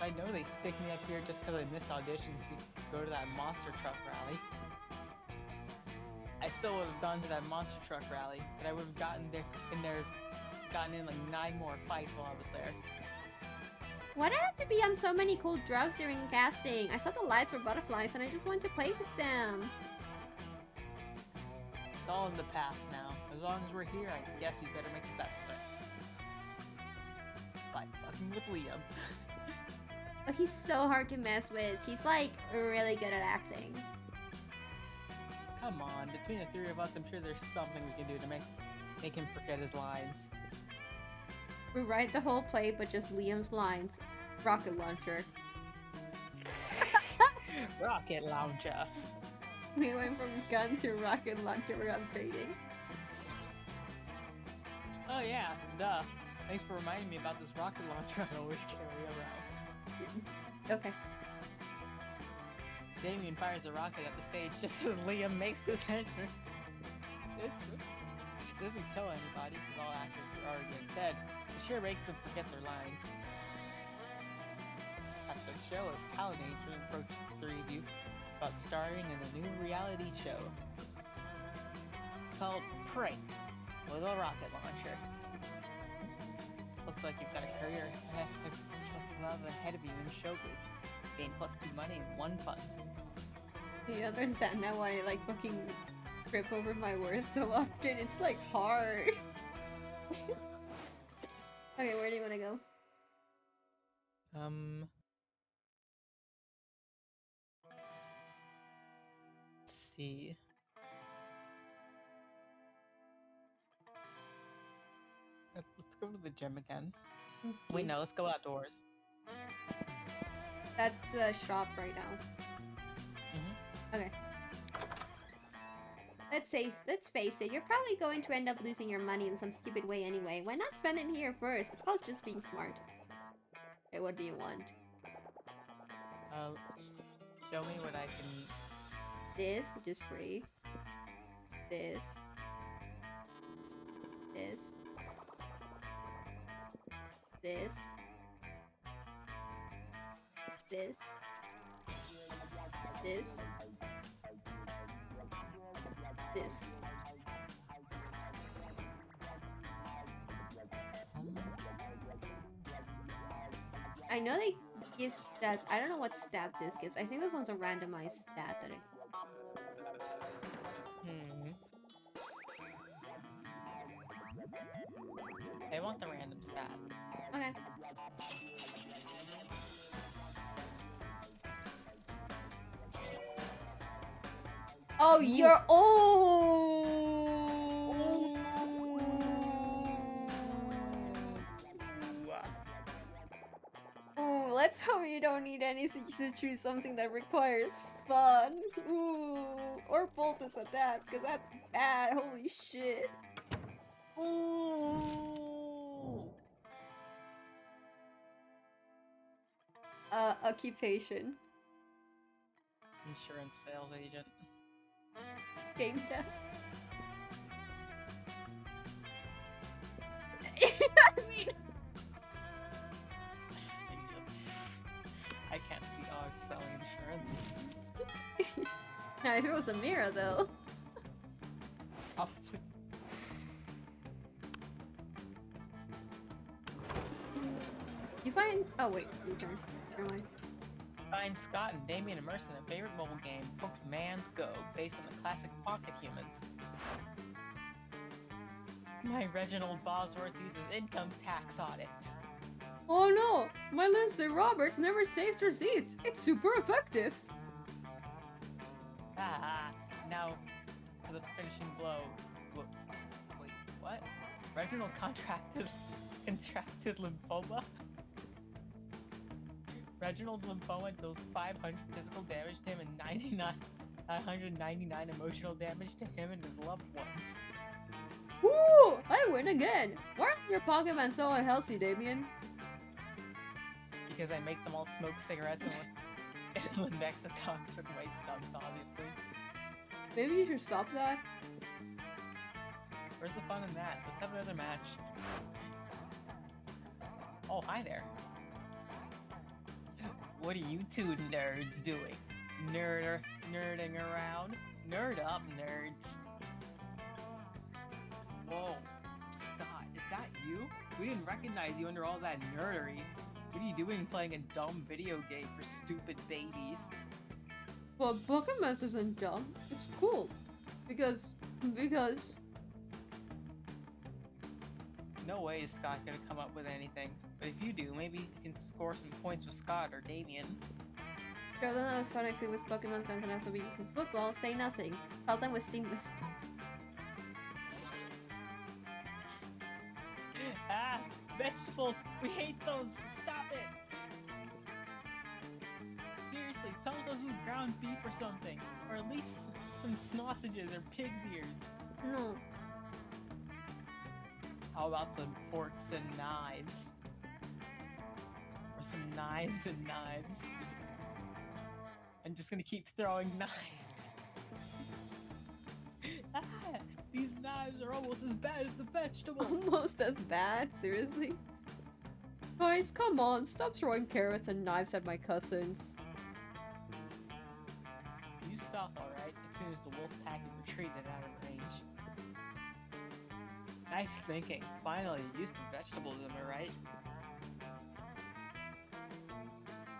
I know they stick me up here just because I missed auditions to go to that monster truck rally. I still would have gone to that monster truck rally, but I would have gotten in like 9 more fights while I was there. Why'd I have to be on so many cool drugs during casting? I saw the lights were butterflies and I just wanted to play with them. It's all in the past now. As long as we're here, I guess we better make the best of it. By fucking with Liam. But he's so hard to mess with. He's like really good at acting. Come on, between the 3 of us, I'm sure there's something we can do to make him forget his lines. We write the whole play, but just Liam's lines. Rocket launcher. Rocket launcher. We went from gun to rocket launcher. We're upgrading. Oh yeah, duh. Thanks for reminding me about this rocket launcher I always carry around. Okay. Damien fires a rocket at the stage just as Liam makes his entrance. It doesn't kill anybody because all actors are already in bed. It sure makes them forget their lines. After the show, a talent agent approached the 3 of you about starring in a new reality show. It's called Prank with a rocket launcher. Looks like you've got a career ahead of you in show group. Gain +2 money and 1 fun. Do you understand now why I like fucking trip over my words so often? It's like hard. Okay, where do you want to go? Let's see. Let's go to the gym again. Okay. Wait, no, let's go outdoors. That's a shop right now. Okay. Let's face it, you're probably going to end up losing your money in some stupid way anyway. Why not spend it here first? It's called just being smart. Okay, what do you want? Show me what I can... This, which is free. This. This. This. This. This. This. I know they give stats. I don't know what stat this gives. I think this one's a randomized stat that it... I want the random stat. Okay. Oh, you're... Oh! Ooh, let's hope you don't need any to choose something that requires fun. Ooh, or poultice at that, because that's bad. Holy shit. Ooh. Occupation. Insurance sales agent. Game dev. I mean, I can't see dogs selling insurance. now if it was a mirror though. Probably. You find. Oh wait, it's your turn. Never mind. Find Scott and Damien immersed in a favorite mobile game, Pokemon's Go, based on the classic Pocket Humans. My Reginald Bosworth uses income tax audit. Oh no! My Lindsay Roberts never saves receipts. It's super effective. Ah, now for the finishing blow. Wait, what? Reginald contracted lymphoma? Reginald's lymphoma deals 500 physical damage to him and 999 emotional damage to him and his loved ones. Woo! I win again. Why are your Pokemon so unhealthy, Damien? Because I make them all smoke cigarettes and index the toxic waste dumps, obviously. Maybe you should stop that. Where's the fun in that? Let's have another match. Oh, hi there. What are you two nerds doing? Nerding around? Nerd up, nerds. Whoa, Scott, is that you? We didn't recognize you under all that nerdery. What are you doing playing a dumb video game for stupid babies? Well, Pokemon isn't dumb. It's cool. Because... No way is Scott gonna come up with anything. But if you do, maybe you can score some points with Scott or Damien. Rather than athletically with Pokemon's gun can also be used as football, say nothing. Help them with Steam Mist. Ah! Vegetables! We hate those! Stop it! Seriously, pelt us with ground beef or something. Or at least some sausages or pig's ears. No. How about some forks and knives? Or some knives and knives? I'm just gonna keep throwing knives. Ah, these knives are almost as bad as the vegetables. Almost as bad? Seriously? Guys, come on. Stop throwing carrots and knives at my cousins. You stop, alright, as soon as the wolf pack is retreated out of range. Nice thinking. Finally, use some vegetables, am I right?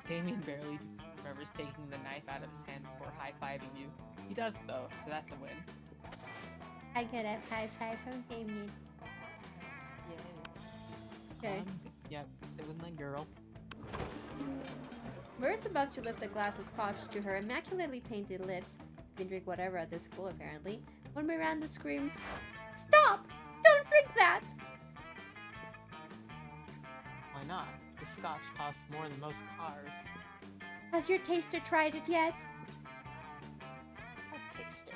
Damien barely remembers taking the knife out of his hand before high-fiving you. He does, though, so that's a win. I get a high five from Damien. Okay. Yep, stay with my girl. We're about to lift a glass of scotch to her immaculately painted lips. Can drink whatever at this school, apparently. When Miranda screams, "Stop! Don't drink that!" Why not? The scotch costs more than most cars. Has your taster tried it yet? A taster.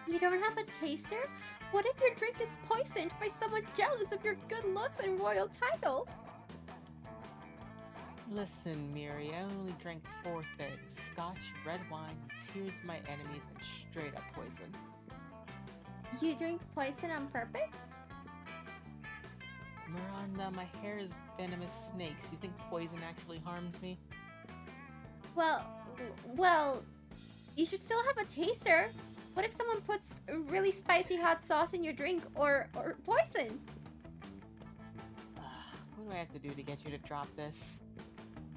You don't have a taster? What if your drink is poisoned by someone jealous of your good looks and royal title? Listen, Miri, I only drank 4 things. Scotch, red wine, tears of my enemies, and straight up poison. You drink poison on purpose? Miranda, my hair is venomous snakes. You think poison actually harms me? Well, you should still have a taster. What if someone puts a really spicy hot sauce in your drink or poison? What do I have to do to get you to drop this?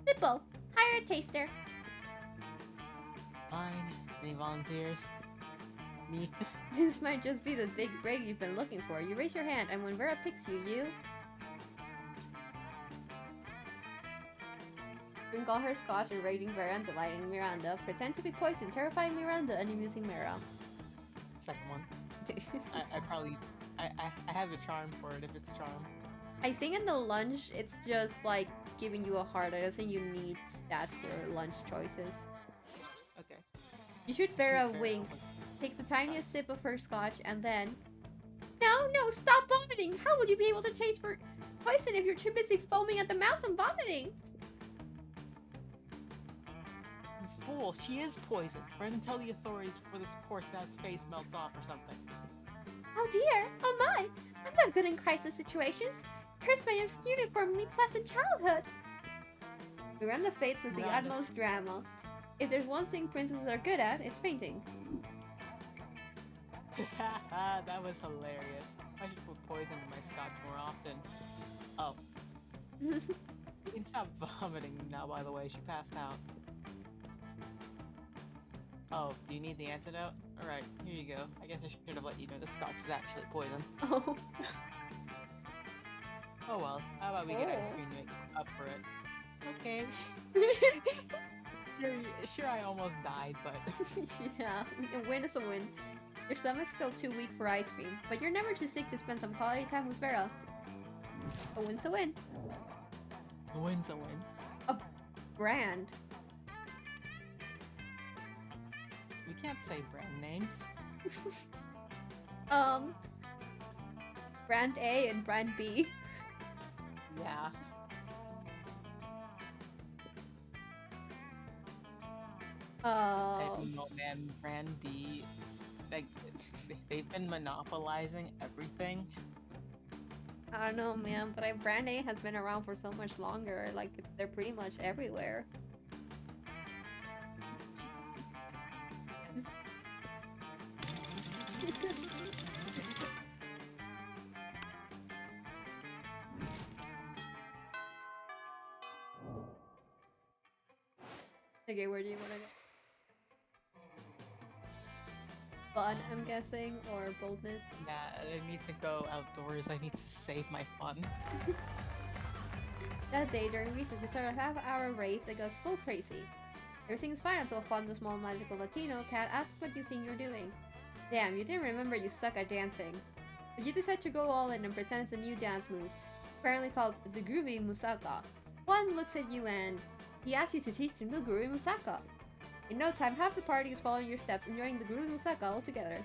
Simple. Hire a taster. Fine. Any volunteers? Me? This might just be the big break you've been looking for. You raise your hand, and when Vera picks you, drink all her scotch, enraging Vera and delighting Miranda. Pretend to be poisoned, terrifying Miranda, and amusing Mira. Second one. I have the charm for it if it's charm. I think in the lunch, it's just like giving you a heart. I don't think you need stats for lunch choices. Okay. You shoot Vera a wink. Take the tiniest sip of her scotch, and then... No, stop vomiting! How will you be able to taste for poison if you're too busy foaming at the mouth and vomiting? You fool, she is poisoned. Run and tell the authorities before this poor sow's face melts off or something. Oh dear, oh my! I'm not good in crisis situations. Here's my uniformly pleasant childhood. We run the fates with the Run the- utmost drama. If there's one thing princesses are good at, it's fainting. That was hilarious. I should put poison in my scotch more often. Oh, you can stop vomiting now, by the way. She passed out. Oh, do you need the antidote? Alright, here you go. I guess I should have let you know the scotch was actually poison. Oh. Oh well, how about we get ice Oh. cream to make up for it? Okay. Sure, I almost died, but Yeah, a win is a win. Your stomach's still too weak for ice cream, but you're never too sick to spend some quality time with Vera. A win's a win. a win's a win. Brand. We can't say brand names. Brand A and Brand B. Yeah. I don't know, man. Brand B, like, they've been monopolizing everything. I don't know, man, but Brand A has been around for so much longer. Like, they're pretty much everywhere. Okay, where do you want to go? Fun, I'm guessing, or boldness? Yeah, I need to go outdoors. I need to save my fun. That day during recess, you start a half-hour rave that goes full crazy. Everything's fine until Juan, the small magical Latino cat, asks what you think you're doing. Damn, you didn't remember you suck at dancing. But you decide to go all in and pretend it's a new dance move, apparently called the Groovy Musaka. Juan looks at you and he asks you to teach him the Groovy Musaka. In no time, half the party is following your steps, enjoying the Groovy Musaka all together.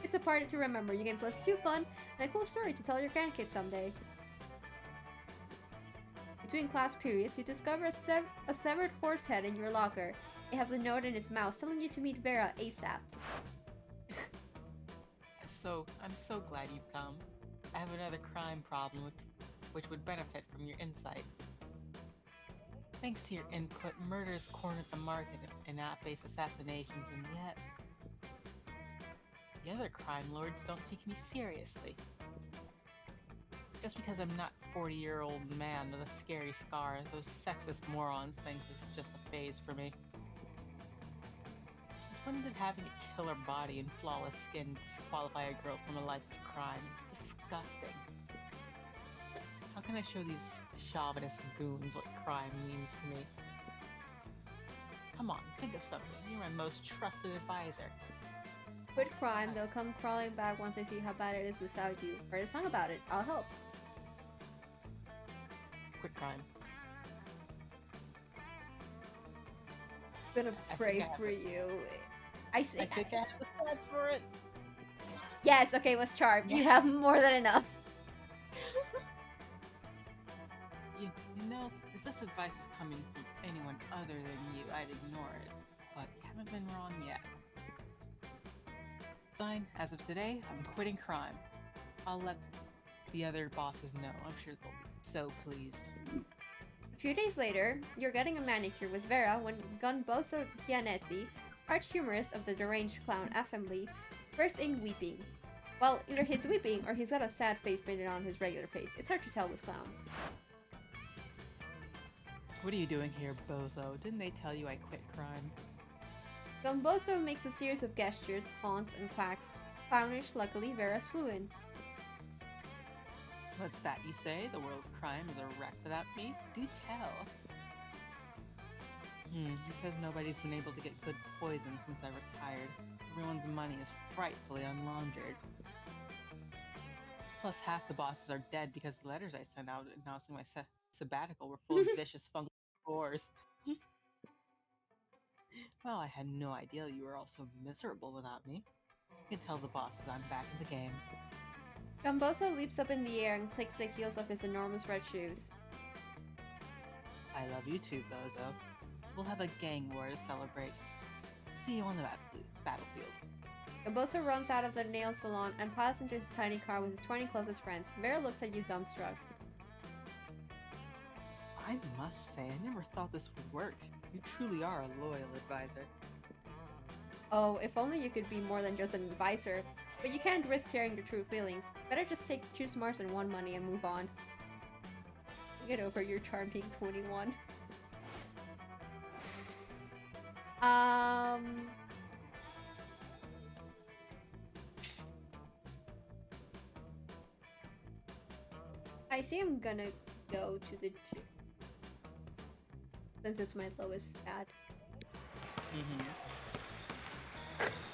It's a party to remember, you gain +2 fun, and a cool story to tell your grandkids someday. Between class periods, you discover a severed horse head in your locker. It has a note in its mouth telling you to meet Vera ASAP. I'm so glad you've come. I have another crime problem which would benefit from your insight. Thanks to your input, murder has cornered the market in app-based assassinations, and yet the other crime lords don't take me seriously. Just because I'm not a 40-year-old man with a scary scar, those sexist morons think it's just a phase for me. Since when did having a killer body and flawless skin disqualify a girl from a life of crime? It's disgusting. How can I show these chauvinist goons what crime means to me? Come on, think of something. You're my most trusted advisor. Quit crime, they'll come crawling back once they see how bad it is without you. Write a song about it, I'll help. Quit crime. I'm gonna pray for you. I think I have the stats for it. Yes, okay, was charmed. You have more than enough. You know, if this advice was coming from anyone other than you, I'd ignore it. But you haven't been wrong yet. Fine, as of today, I'm quitting crime. I'll let the other bosses know. I'm sure they'll be so pleased. A few days later, you're getting a manicure with Vera when Gunboso Gianetti, arch-humorist of the Deranged Clown Assembly, bursts in weeping. Well, either he's weeping or he's got a sad face painted on his regular face. It's hard to tell with clowns. What are you doing here, bozo? Didn't they tell you I quit crime? Gumboso makes a series of gestures, honks, and quacks. Clownish, luckily, Vera's fluent. What's that you say? The world of crime is a wreck without me? Do tell. He says nobody's been able to get good poison since I retired. Everyone's money is frightfully unlaundered. Plus, half the bosses are dead because the letters I sent out announcing my sabbatical were full of vicious fungal spores. Well, I had no idea you were all so miserable without me. You can tell the bosses I'm back in the game. Gumboso leaps up in the air and clicks the heels of his enormous red shoes. I love you too, bozo. We'll have a gang war to celebrate. See you on the battlefield. Gabosa runs out of the nail salon and piles into his tiny car with his 20 closest friends. Vera looks at you dumbstruck. I must say, I never thought this would work. You truly are a loyal advisor. Oh, if only you could be more than just an advisor. But you can't risk sharing your true feelings. Better just take 2 smarts and 1 money and move on. Get over your charm being 21. I see I'm gonna go to the gym. Since it's my lowest stat.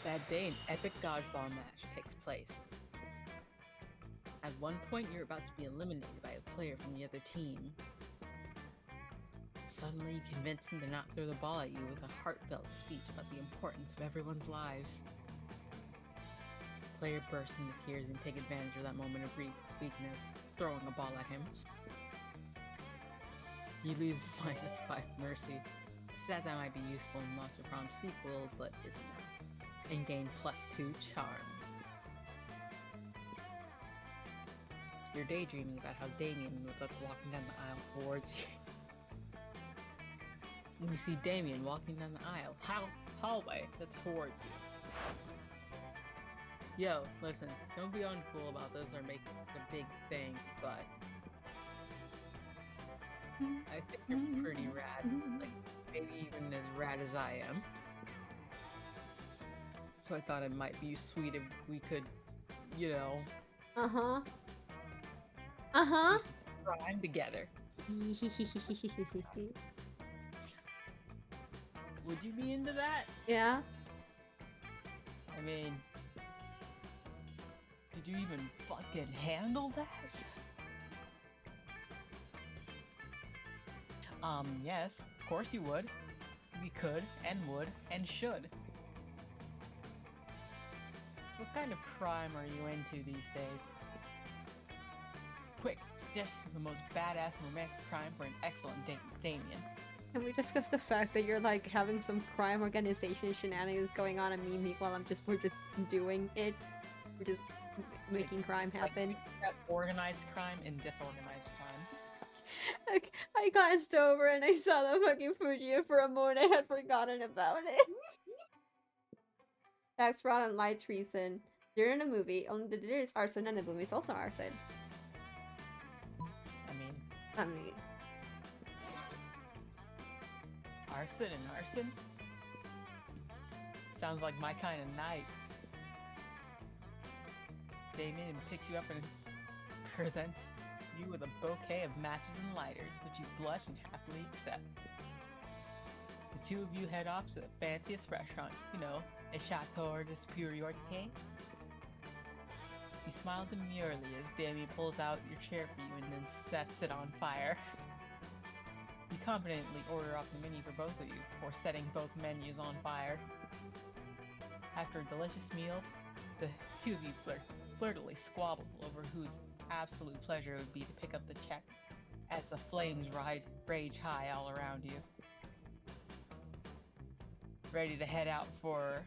That day, an epic dodgeball match takes place. At one point, you're about to be eliminated by a player from the other team. Suddenly, you convince him to not throw the ball at you with a heartfelt speech about the importance of everyone's lives. The player bursts into tears and take advantage of that moment of weakness, throwing a ball at him. He leaves -5 mercy. Said that might be useful in Monster Prom sequel, but isn't now. And gain +2 charm. You're daydreaming about how Damien would look walking down the aisle towards you. And you see Damien walking down the aisle, hallway that's towards you. Yo, listen, don't be uncool about this or make a big thing, but I think you're pretty rad, like maybe even as rad as I am. So I thought it might be sweet if we could, you know, do some crime together. Would you be into that? Yeah. I mean, could you even fucking handle that? Yes, of course you would. We could, and would, and should. What kind of crime are you into these days? Quick, suggest the most badass romantic crime for an excellent date with Damien. Can we discuss the fact that you're like having some crime organization shenanigans going on, and me, meanwhile we're just doing it. We're just making crime happen. Like, organized crime and disorganized crime. I glanced over and I saw the fucking Fujiya for a moment. I had forgotten about it. Tax fraud and light treason. During a movie, only the dinner is arson and the movie is also arson. I mean... Arson and arson? Sounds like my kind of night. Damien picks you up and presents you with a bouquet of matches and lighters, which you blush and happily accept. The two of you head off to the fanciest restaurant, you know, a Chateau de Superiorité. You smile demurely as Damien pulls out your chair for you and then sets it on fire. You confidently order off the menu for both of you, before setting both menus on fire. After a delicious meal, the two of you flirtily squabble over whose absolute pleasure it would be to pick up the check, as the flames rage high all around you. Ready to head out for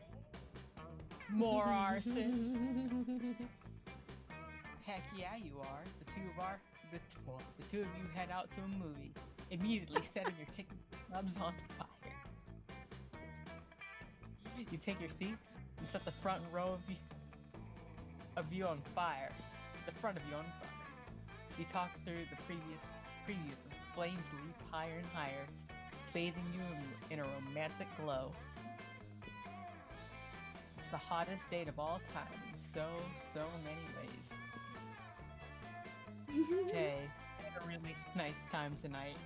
more arson? Heck yeah, you are. The two of you head out to a movie, immediately setting your ticket stubs on fire. You take your seats and set the front row of you on fire. The front of you on fire. You talk through the previous as flames leap higher and higher, bathing you in a romantic glow. It's the hottest date of all time in so many ways. Hey, I had a really nice time tonight.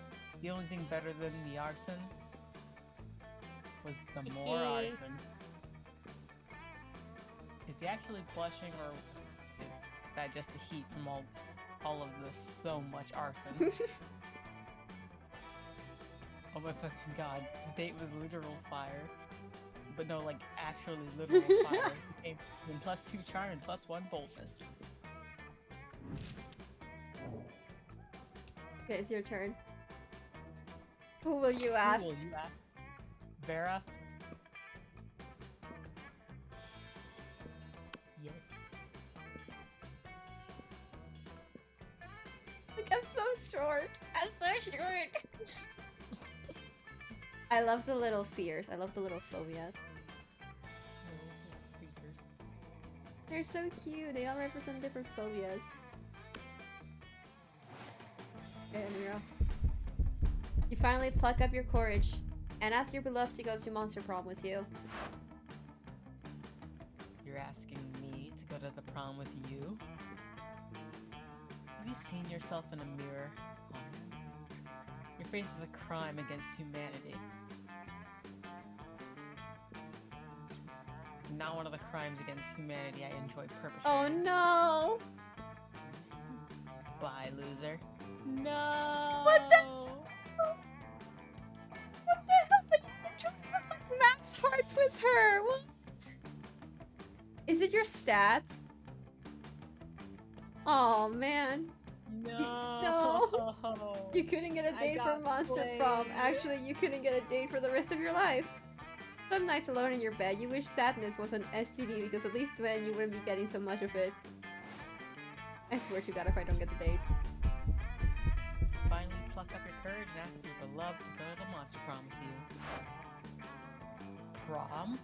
The only thing better than the arson was the more arson. Is he actually blushing, or is that just the heat from all of this so much arson? Oh my fucking god, this date was literal fire. But no, like, actually literal fire. It came +2 charm and +1 boldness. Okay, it's your turn. Who will you ask? Who will you ask? Vera? I'm so short. I'm so short. I love the little fears. I love the little phobias. Little creatures. They're so cute. They all represent different phobias. Okay, here we go. You finally pluck up your courage and ask your beloved to go to Monster Prom with you. You're asking me to go to the prom with you? Have you seen yourself in a mirror? Your face is a crime against humanity. It's not one of the crimes against humanity I enjoy perpetrating. Oh no! Bye, loser. No! What the? What the hell? But you literally have like max hearts with her. What? Is it your stats? Oh man. No! You couldn't get a date for Monster Prom. Actually, you couldn't get a date for the rest of your life. Some nights alone in your bed, you wish sadness was an STD because at least then you wouldn't be getting so much of it. I swear to God if I don't get the date. Finally pluck up your courage and ask your beloved to go to the Monster Prom with you. Prom?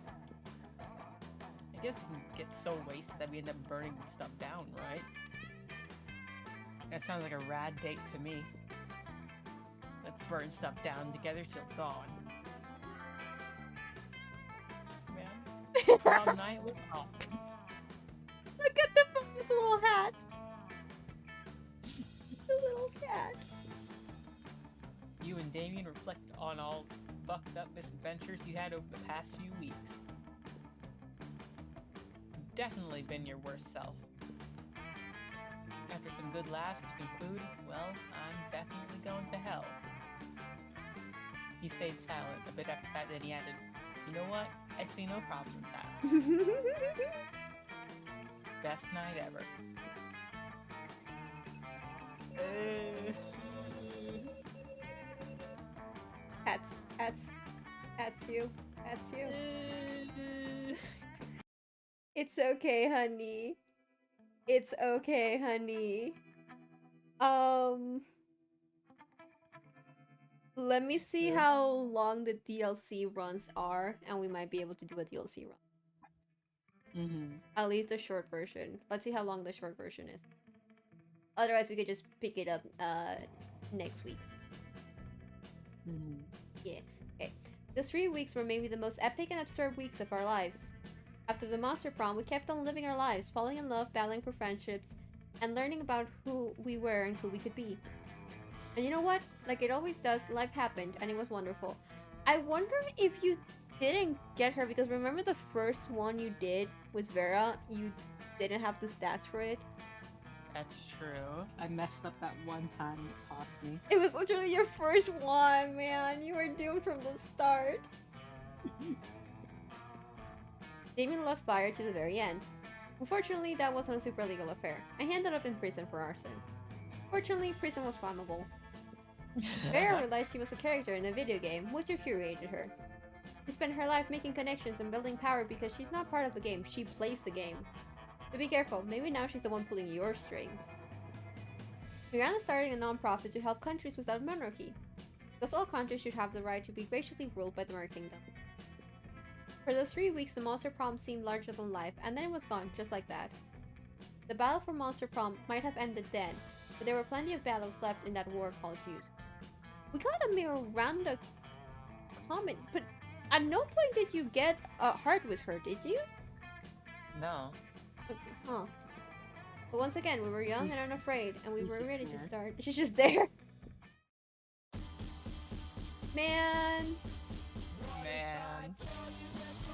I guess we can get so wasted that we end up burning stuff down, right? That sounds like a rad date to me. Let's burn stuff down together till dawn. Man, prom night was awesome. Look at the funniest little hat. The little hat. You and Damien reflect on all fucked up misadventures you had over the past few weeks. You've definitely been your worst self. After some good laughs, you conclude, well, I'm definitely going to hell. He stayed silent a bit after that, then he added, you know what? I see no problem with that. Best night ever. That's you. That's you. It's okay, honey. It's okay, honey. Let me see how long the DLC runs are, and we might be able to do a DLC run. At least the short version. Let's see how long the short version is. Otherwise, we could just pick it up next week. Yeah. Okay. Those 3 weeks were maybe the most epic and absurd weeks of our lives. After the Monster Prom, we kept on living our lives, falling in love, battling for friendships, and learning about who we were and who we could be. And you know what? Like it always does, life happened, and it was wonderful. I wonder if you didn't get her, because remember the first one you did was Vera? You didn't have the stats for it. That's true. I messed up that one time and it cost me. It was literally your first one, man. You were doomed from the start. Damien loved fire to the very end. Unfortunately, that wasn't a super legal affair, and he ended up in prison for arson. Fortunately, prison was flammable. Vera realized she was a character in a video game, which infuriated her. She spent her life making connections and building power because she's not part of the game, she plays the game. So be careful, maybe now she's the one pulling your strings. Miranda started a non-profit to help countries without monarchy, because all countries should have the right to be graciously ruled by the Mer Kingdom. For those 3 weeks, the Monster Prom seemed larger than life, and then it was gone, just like that. The battle for Monster Prom might have ended then, but there were plenty of battles left in that war called youth. We got a Miranda comment, but at no point did you get a heart with her, did you? No. Huh. But once again, we were young and unafraid, and we were ready to there. start. She's just there. Man.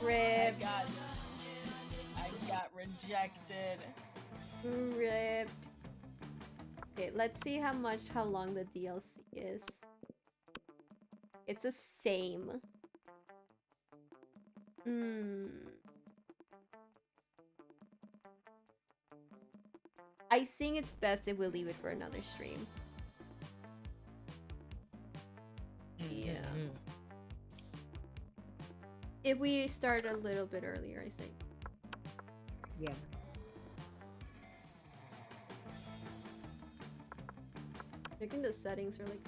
Rip. I got rejected. Ripped. Okay, let's see how long the DLC is. It's the same. I think it's best if we leave it for another stream. Yeah. If we start a little bit earlier, I think. Yeah. Checking the settings really.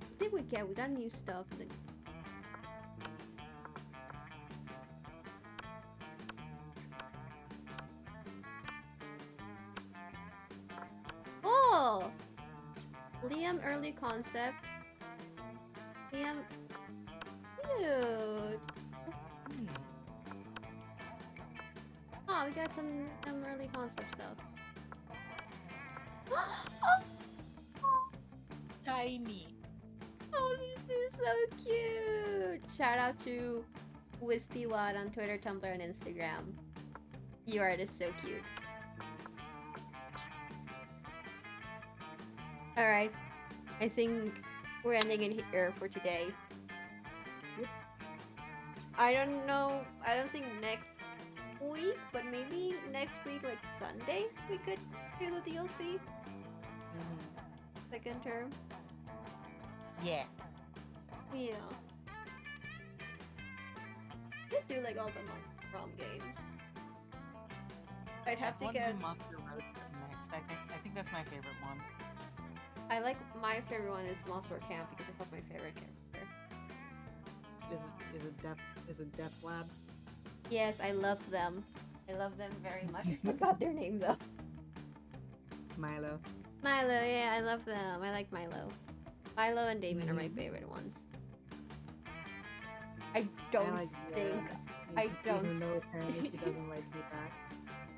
What did we get? We got new stuff. Oh! Liam early concept. Liam. Cute. Hmm. Oh, we got some early concept stuff. Tiny. Oh, this is so cute! Shout out to WhispyWad on Twitter, Tumblr, and Instagram. Your art is so cute. Alright, I think we're ending it here for today. Yep. I don't know, I don't think next week, but maybe next week, like Sunday, we could do the DLC. Second term. Yeah. Yeah. Could do like all the Prom games. I'd have to One get. from Monster Road next. I think that's my favorite one. I like my favorite one is Monster Camp because it was my favorite character. Is it Death Lab? Yes, I love them. I love them very much. I forgot their name though. Milo. Milo, yeah, I love them. I like Milo. Milo and Damon are my Mhm. favorite ones. I don't like think. I don't. Even though apparently she doesn't like me back.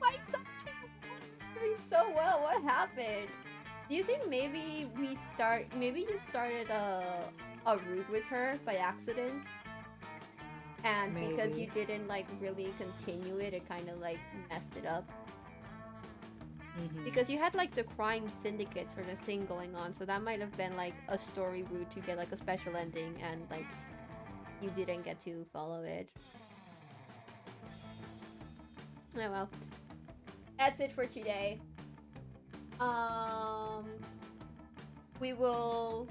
My subject was doing so well. What happened? Do you think maybe maybe you started a route with her by accident? And because you Maybe. didn't like really continue it, it kind of like messed it up. Mhm. Because you had like the crime syndicate sort of thing going on, so that might have been like a story route to get like a special ending, and like you didn't get to follow it. Oh well. That's it for today. We will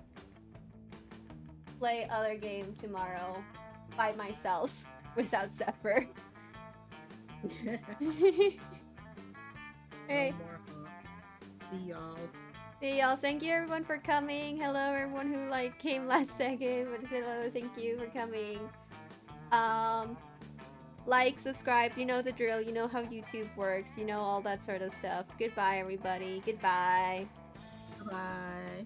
play other game tomorrow by myself without Zephyr. Hey. No more, huh? See y'all. Hey y'all, thank you everyone for coming. Hello everyone who like came last second, but hello, thank you for coming. Like, subscribe, you know the drill, you know how YouTube works, you know all that sort of stuff. Goodbye everybody, goodbye. Bye.